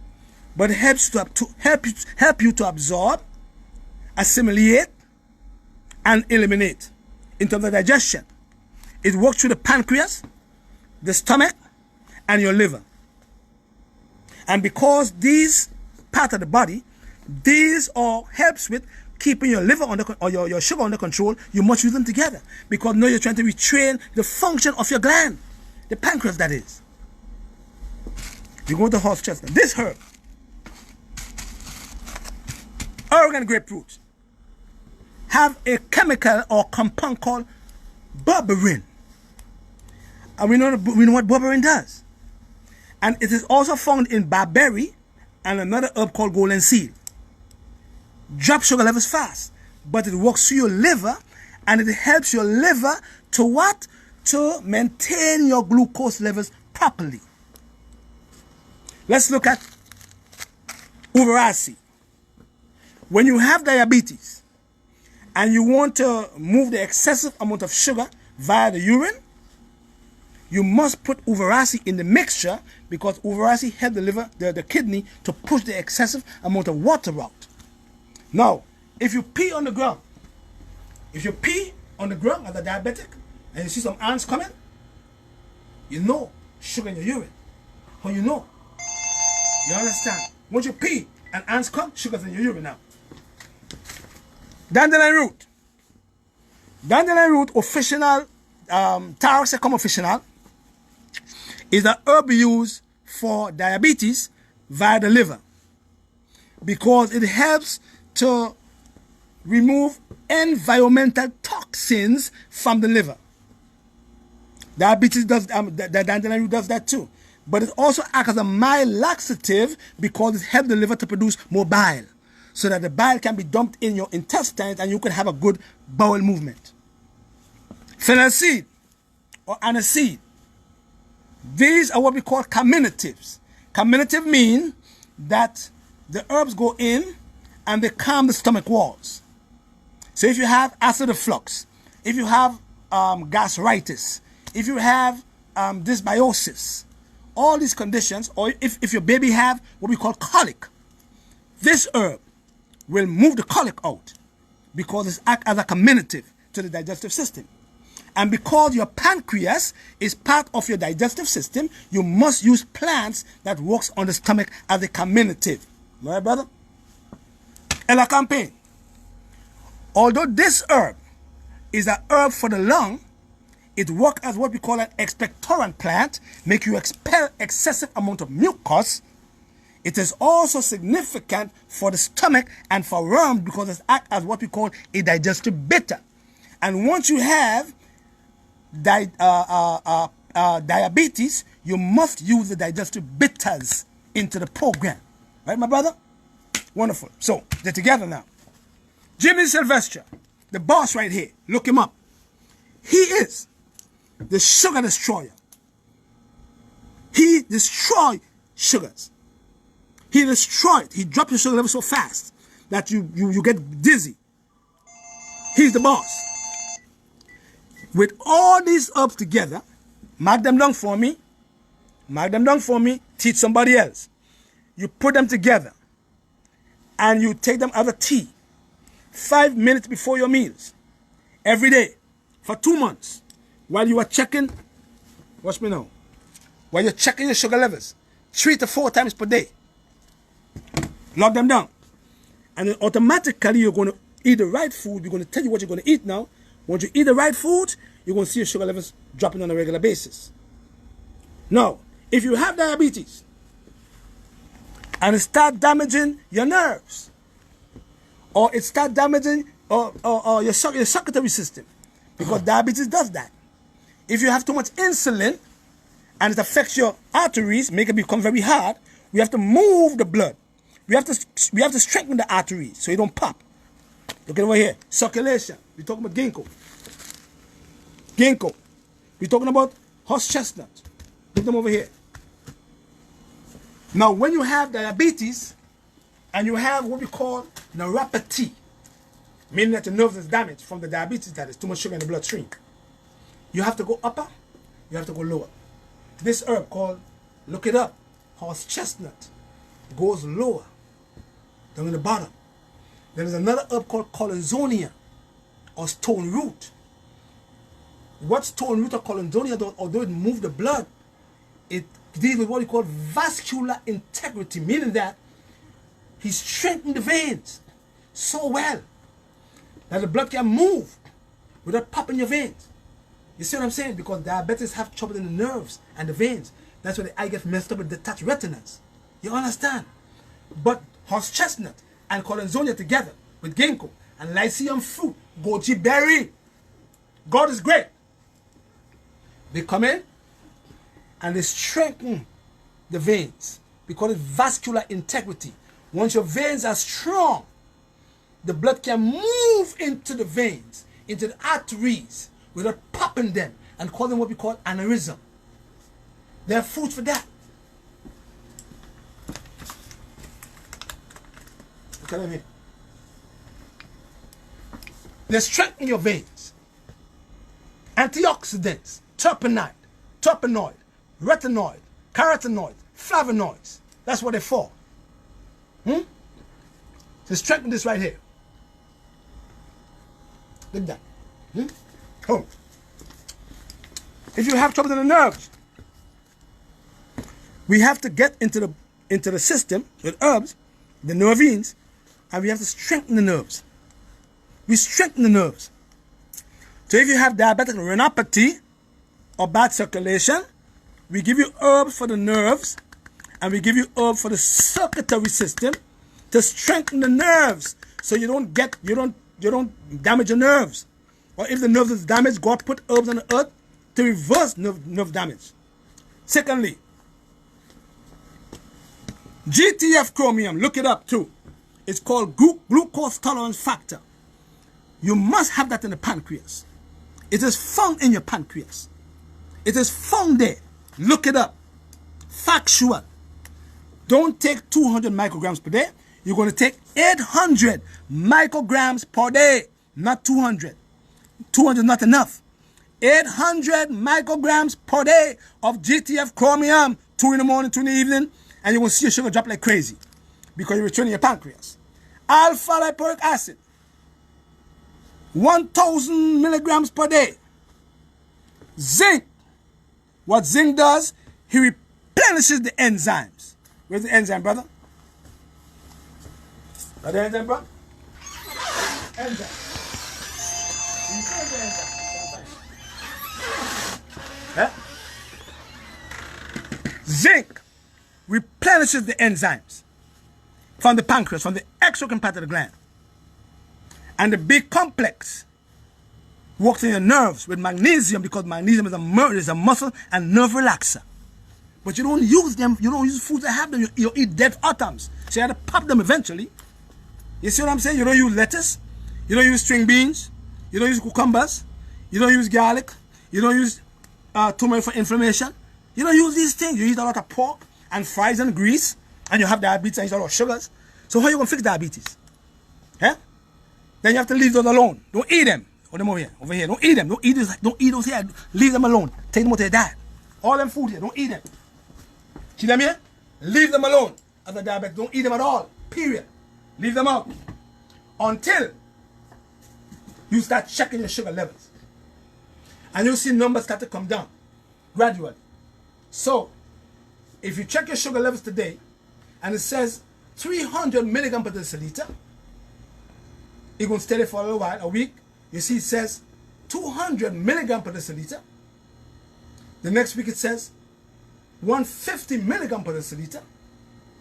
but it helps to help you to absorb, assimilate, and eliminate in terms of digestion. It works through the pancreas, the stomach, and your liver. And because these part of the body, these all helps with keeping your liver under, or your sugar under control, you must use them together. Because now you're trying to retrain the function of your gland. The pancreas, that is. You go to horse chestnut. This herb, Oregon grapefruit, have a chemical or compound called berberine. And we know what berberine does. And it is also found in barberry and another herb called golden seal. Drop sugar levels fast, but it works through your liver, and it helps your liver to what? To maintain your glucose levels properly. Let's look at Uvarasi. When you have diabetes and you want to move the excessive amount of sugar via the urine, you must put Uvarasi in the mixture, because Uvarasi helps the liver, the kidney, to push the excessive amount of water out. Now, if you pee on the ground, as a diabetic, and you see some ants coming, you know sugar in your urine. How you know? You understand? Once you pee and ants come, sugar's in your urine now. Dandelion root. Dandelion root, officinal, Taraxacum officinal, is an herb used for diabetes via the liver, because it helps to remove environmental toxins from the liver. Diabetes does, the dandelion root does that too. But it also acts as a mild laxative, because it helps the liver to produce more bile, so that the bile can be dumped in your intestines and you can have a good bowel movement. Fennel seed or aniseed. These are what we call carminatives. Carminative mean that the herbs go in and they calm the stomach walls. So if you have acid reflux, if you have gastritis, if you have dysbiosis, all these conditions, or if your baby have what we call colic, this herb will move the colic out, because it acts as a carminative to the digestive system. And because your pancreas is part of your digestive system, you must use plants that works on the stomach as a carminative. All right, brother? Elecampane. Although this herb is an herb for the lung, it works as what we call an expectorant plant, make you expel excessive amount of mucus. It is also significant for the stomach and for worms because it acts as what we call a digestive bitter. And once you have diabetes, you must use the digestive bitters into the program. Right, my brother? Wonderful. So, they're together now. Jimmy Sylvester, the boss right here. Look him up. He is the sugar destroyer. He destroys sugars. He drops your sugar level so fast that you get dizzy. He's the boss. With all these herbs together, mark them down for me. Mark them down for me. Teach somebody else. You put them together and you take them out of tea 5 minutes before your meals every day for 2 months while you are checking, watch me now, while you're checking your sugar levels 3 to 4 times per day. Lock them down. And then automatically you're going to eat the right food. We're going to tell you what you're going to eat now. Once you eat the right food, you're going to see your sugar levels dropping on a regular basis. Now, if you have diabetes and it start damaging your nerves, or it start damaging your circulatory system, because diabetes does that. If you have too much insulin and it affects your arteries, make it become very hard, we have to move the blood. We have to strengthen the arteries so it don't pop. Look at over here. Circulation. We're talking about ginkgo. Ginkgo. We're talking about horse chestnut. Look them over here. Now, when you have diabetes and you have what we call neuropathy, meaning that your nerves is damaged from the diabetes, that is too much sugar in the bloodstream, you have to go upper, you have to go lower. This herb called, look it up, horse chestnut, goes lower, down in the bottom. There is another herb called Collinsonia or stone root. What stone root or Collinsonia does, although it moves the blood, it deals with what we call vascular integrity, meaning that he strengthens the veins so well that the blood can move without popping your veins. You see what I'm saying? Because diabetics have trouble in the nerves and the veins. That's why the eye gets messed up with detached retinas. You understand? But horse chestnut and Collinsonia together with ginkgo and lycium fruit, goji berry, God is great. They come in and they strengthen the veins because it's vascular integrity. Once your veins are strong, the blood can move into the veins, into the arteries, without popping them and causing what we call aneurysm. There are foods for that. Look at them here. They strengthen your veins. Antioxidants, terpenoid, retinoid, carotenoid, flavonoids. That's what they're for. So strengthen this right here. Look at that. Oh. If you have trouble in the nerves, we have to get into the system with herbs, the nervines, and we have to strengthen the nerves. We strengthen the nerves. So if you have diabetic retinopathy or bad circulation, we give you herbs for the nerves, and we give you herbs for the circulatory system to strengthen the nerves, so you don't damage your nerves. Or if the nerves is damaged, God put herbs on the earth to reverse nerve damage. Secondly, GTF chromium, look it up too. It's called glucose tolerance factor. You must have that in the pancreas. It is found in your pancreas. It is found there. Look it up. Factual. Don't take 200 micrograms per day. You're going to take 800 micrograms per day, not 200. 200 is not enough. 800 micrograms per day of GTF chromium, 2 in the morning, 2 in the evening, and you will see your sugar drop like crazy because you're returning your pancreas. Alpha lipoic acid, 1,000 milligrams per day. Zinc. What zinc does, he replenishes the enzymes. Where's the enzyme, brother? Are the enzyme, brother? Enzyme. Huh? Zinc replenishes the enzymes from the pancreas, from the exocrine part of the gland. And the B complex works in your nerves with magnesium, because magnesium is a muscle and nerve relaxer. But you don't use them, you don't use foods that have them. You eat dead atoms. So you have to pop them eventually. You see what I'm saying? You don't use lettuce. You don't use string beans. You don't use cucumbers. You don't use garlic. You don't use turmeric for inflammation. You don't use these things. You eat a lot of pork and fries and grease, and you have diabetes and you eat a lot of sugars. So how are you going to fix diabetes? Huh? Then you have to leave those alone. Don't eat them. Put them over here. Over here. Don't eat them. Don't eat this. Don't eat those here. Leave them alone. Take them out of your diet. All them food here. Don't eat them. See them here? Leave them alone. As a diabetic, don't eat them at all. Period. Leave them out. Until you start checking your sugar levels. And you'll see numbers start to come down gradually. So, if you check your sugar levels today, and it says 300 milligram per deciliter, it's going to stay there for a little while, a week. You see it says 200 milligram per deciliter. The next week it says 150 milligram per deciliter.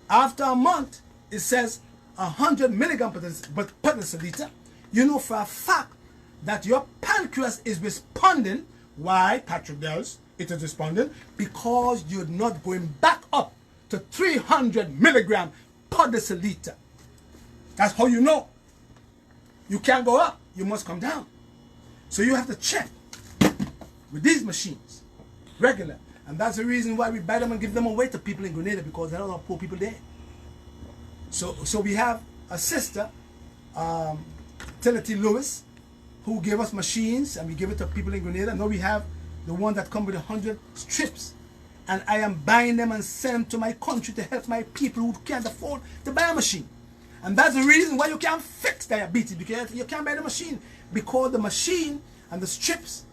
After a month, it says 100 milligram per deciliter. You know for a fact that your pancreas is responding. Why, Patrick Dells? It is responding because you're not going back up to 300 milligram per deciliter. That's how you know. You can't go up, you must come down. So you have to check with these machines regular. And that's the reason why we buy them and give them away to people in Grenada, because there are a lot of poor people there. So we have a sister, Timothy Lewis, who gave us machines, and we give it to people in Grenada. Now we have the one that come with 100 strips, and I am buying them and send them to my country to help my people who can't afford to buy a machine. And that's the reason why you can't fix diabetes, because you can't buy the machine, because the machine and the strips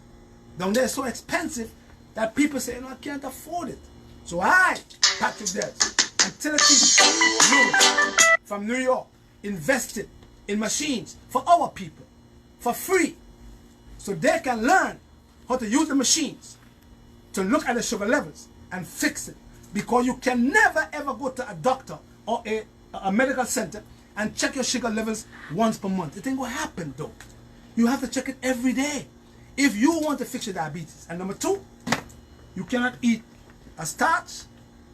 down there are so expensive that people say, no, I can't afford it. So I, Patrick Dells, and Timothy Lewis from New York invested in machines for our people for free, so they can learn how to use the machines to look at the sugar levels and fix it. Because you can never ever go to a doctor or a medical center and check your sugar levels once per month. It ain't gonna happen though. You have to check it every day if you want to fix your diabetes. And number two, you cannot eat a starch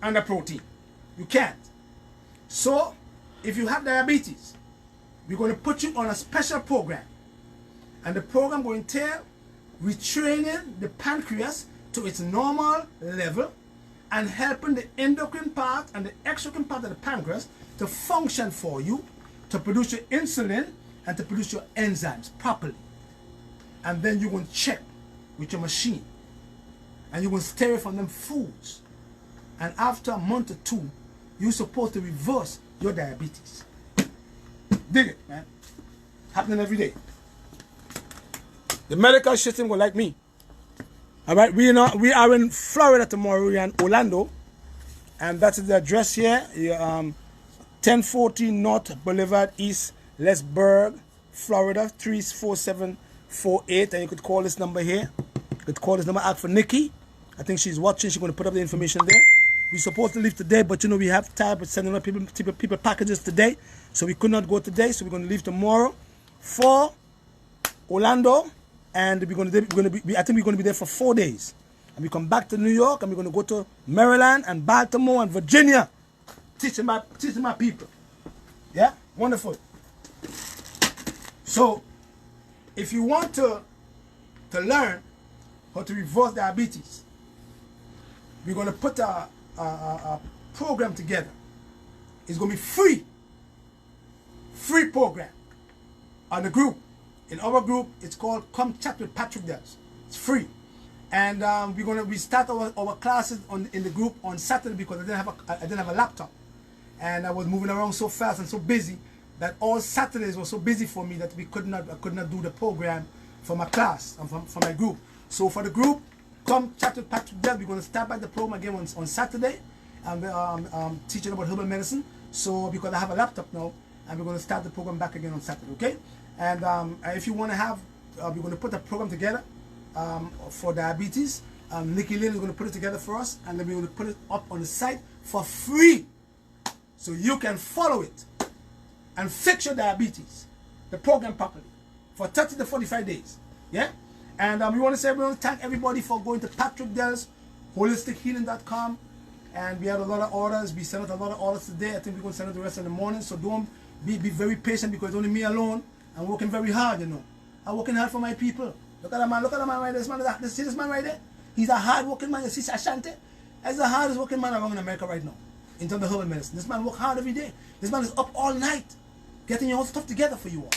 and a protein. You can't. So if you have diabetes, we're going to put you on a special program. And the program will entail retraining the pancreas to its normal level and helping the endocrine part and the exocrine part of the pancreas to function for you, to produce your insulin and to produce your enzymes properly. And then you're going to check with your machine. And you're going to stay away from them foods. And after a month or two, you're supposed to reverse your diabetes. Dig it, man. Happening every day. The medical system will like me. All right, we are in Florida tomorrow. We're in Orlando, and that's the address here. 1014 North Boulevard East, Leesburg, Florida 34748. And you could call this number here. You could call this number out for Nikki. I think she's watching. She's going to put up the information there. We're supposed to leave today, but you know we have time with sending people packages today, so we could not go today. So we're going to leave tomorrow for Orlando, and I think we're going to be there for 4 days, and we come back to New York, and we're going to go to Maryland and Baltimore and Virginia, teaching my people. Yeah, wonderful. So, if you want to learn how to reverse diabetes, we're going to put a program together. It's going to be free program on the group. In our group, it's called Come Chat with Patrick Dells. It's free, and we start our classes in the group on Saturday, because I didn't have a laptop, and I was moving around so fast and so busy that all Saturdays were so busy for me that I could not do the program for my class and for my group. So for the group, Come Chat with Patrick Dells, we're going to start back the program again on Saturday, and teaching about herbal medicine. So because I have a laptop now, and we're going to start the program back again on Saturday, okay? And if you want to have, we're going to put a program together for diabetes, Nikki Lynn is going to put it together for us, and then we're going to put it up on the site for free, so you can follow it and fix your diabetes, the program properly, for 30 to 45 days. Yeah? And we want to thank everybody for going to Patrick Dells, holistichealing.com. And we had a lot of orders. We sent out a lot of orders today. I think we're going to send out the rest in the morning. So don't be very patient, because it's only me alone. I'm working very hard, you know. I'm working hard for my people. Look at that man. Look at that man right there. See this man right there? He's a hard working man. You see Ashanti? That's the hardest working man around in America right now, in terms of herbal medicine. This man works hard every day. This man is up all night getting your whole stuff together for you all.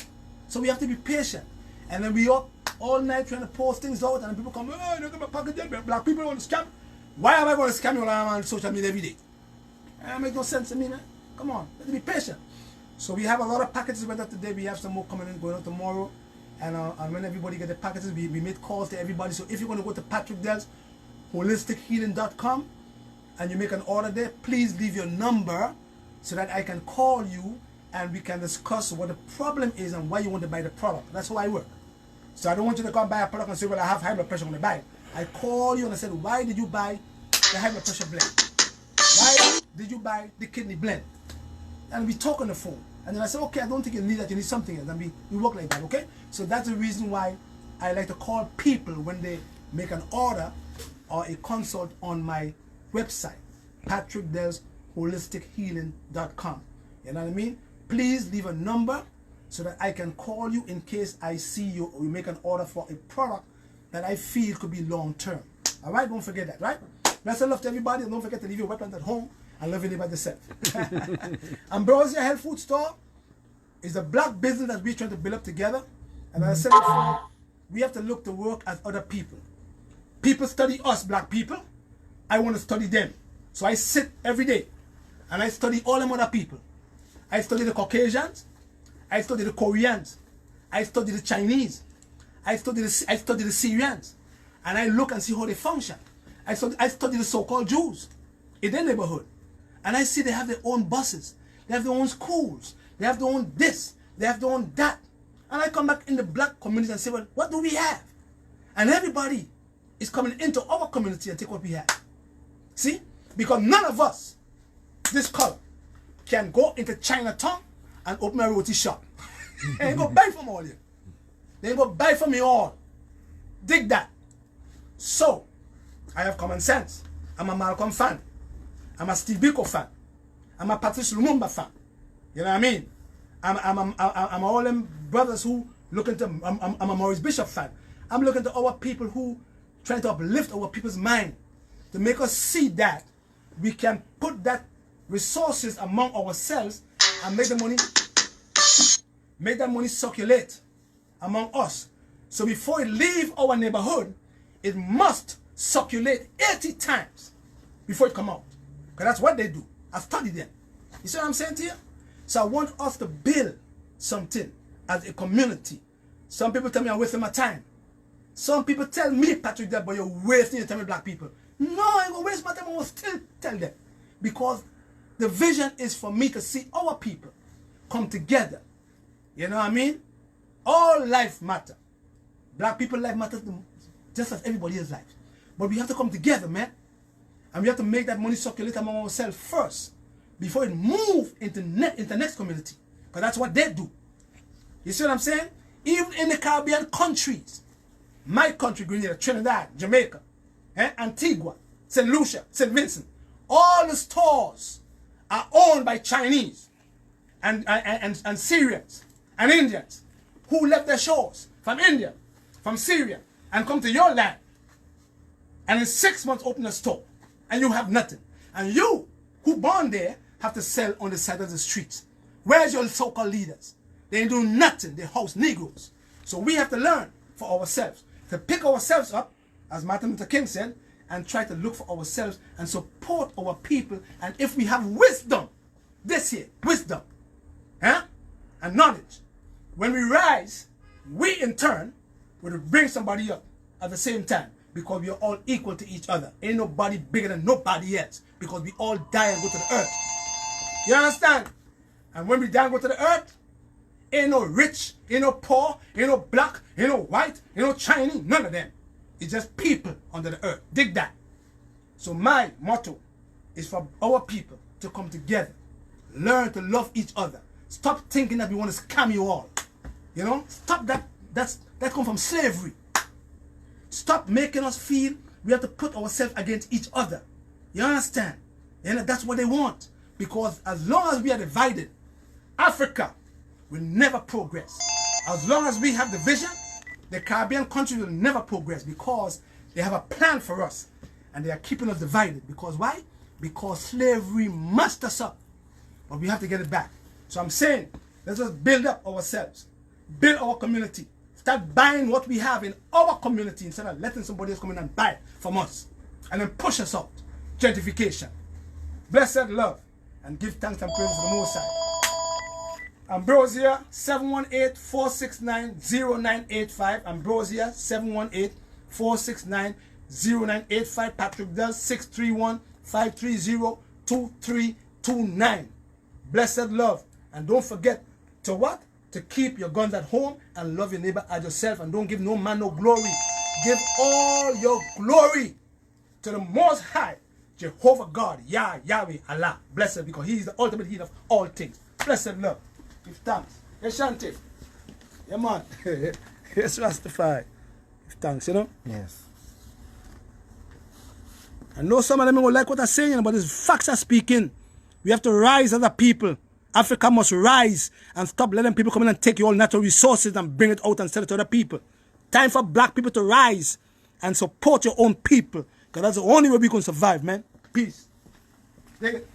So we have to be patient. And then we up all night trying to post things out, and people come, oh, look at my package. Black people want to scam. Why am I going to scam you when I'm on social media every day? That makes no sense to me, man. Come on, let's be patient. So we have a lot of packages went out today. We have some more coming in, going out tomorrow. And when everybody get the packages, we made calls to everybody. So if you're going to go to Patrick Dells, holistichealing.com, and you make an order there, please leave your number so that I can call you and we can discuss what the problem is and why you want to buy the product. That's how I work. So I don't want you to come buy a product and say, well, I have high blood pressure, I'm going to buy it. I call you and I said, why did you buy the high blood pressure blend? Why did you buy the kidney blend? And we talk on the phone. And then I said, okay, I don't think you need that, you need something else. And we work like that, okay? So that's the reason why I like to call people when they make an order or a consult on my website, Patrick Dells, holistichealing.com. You know what I mean? Please leave a number so that I can call you in case I see you or you make an order for a product that I feel could be long term. All right? Don't forget that, right? Bless and love to everybody, and don't forget to leave your weapons at home and love anybody yourself. Ambrosia Health Food Store is a black business that we're trying to build up together. And as I said before, we have to look to work as other people. People study us, black people. I want to study them. So I sit every day and I study all them other people. I study the Caucasians. I study the Koreans. I study the Chinese. I study the Syrians. And I look and see how they function. I study the so-called Jews in their neighborhood. And I see they have their own buses. They have their own schools. They have their own this. They have their own that. And I come back in the black community and say, well, what do we have? And everybody is coming into our community and take what we have. See? Because none of us, this color, can go into Chinatown and open a roti shop. They ain't go buy from all you. They ain't go buy from me all. Dig that. So, I have common sense. I'm a Malcolm fan. I'm a Steve Biko fan. I'm a Patrice Lumumba fan. You know what I mean? I'm all them brothers who look into, I'm a Maurice Bishop fan. I'm looking to our people who trying to uplift our people's mind to make us see that we can put that resources among ourselves and make that money circulate among us. So before it leave our neighborhood, it must circulate 80 times before it come out. Because that's what they do. I studied them. You see what I'm saying to you? So I want us to build something as a community. Some people tell me I'm wasting my time. Some people tell me, Patrick, that, but you're wasting your time with black people. No, I ain't gonna waste my time. I will still tell them. Because the vision is for me to see our people come together. You know what I mean? All life matter. Black people life matters just as everybody else's life. But we have to come together, man. And we have to make that money circulate among ourselves first, before it move into next community. Because that's what they do. You see what I'm saying? Even in the Caribbean countries, my country, Grenada, Trinidad, Jamaica, Antigua, St. Lucia, St. Vincent, all the stores are owned by Chinese and Syrians and Indians who left their shores from India, from Syria, and come to your land. And in 6 months open a store. And you have nothing. And you, who born there, have to sell on the side of the streets. Where's your so-called leaders? They ain't doing nothing. They house Negroes. So we have to learn for ourselves. To pick ourselves up, as Martin Luther King said, and try to look for ourselves and support our people. And if we have wisdom, this here, wisdom, and knowledge, when we rise, we in turn will bring somebody up at the same time. Because we are all equal to each other. Ain't nobody bigger than nobody else. Because we all die and go to the earth. You understand? And when we die and go to the earth, ain't no rich, ain't no poor, ain't no black, ain't no white, ain't no Chinese, none of them. It's just people under the earth. Dig that. So my motto is for our people to come together. Learn to love each other. Stop thinking that we want to scam you all. You know? Stop that. That comes from slavery. Stop making us feel we have to put ourselves against each other. You understand? And that's what they want. Because as long as we are divided, Africa will never progress. As long as we have division, the Caribbean countries will never progress because they have a plan for us and they are keeping us divided. Because why? Because slavery messed us up. But we have to get it back. So I'm saying, let's just build up ourselves. Build our community. Start buying what we have in our community instead of letting somebody else come in and buy it from us. And then push us out. Gentrification. Blessed love. And give thanks and praise to the Most High. Ambrosia 718-469-0985. Ambrosia 718-469-0985. Patrick Does 631-530-2329. Blessed love. And don't forget to what? To keep your guns at home and love your neighbor as yourself. And don't give no man no glory. Give all your glory to the Most High, Jehovah God, Yahweh, Allah. Blessed, because He is the ultimate healer of all things. Blessed love. Give thanks. Yes, Shanti. Yeah, man. Yes, Rastafari. Give thanks, you know? Yes. I know some of them will like what I'm saying, but it's facts are speaking. We have to rise as a people. Africa must rise and stop letting people come in and take your natural resources and bring it out and sell it to other people. Time for black people to rise and support your own people. Because that's the only way we can survive, man. Peace. Take it.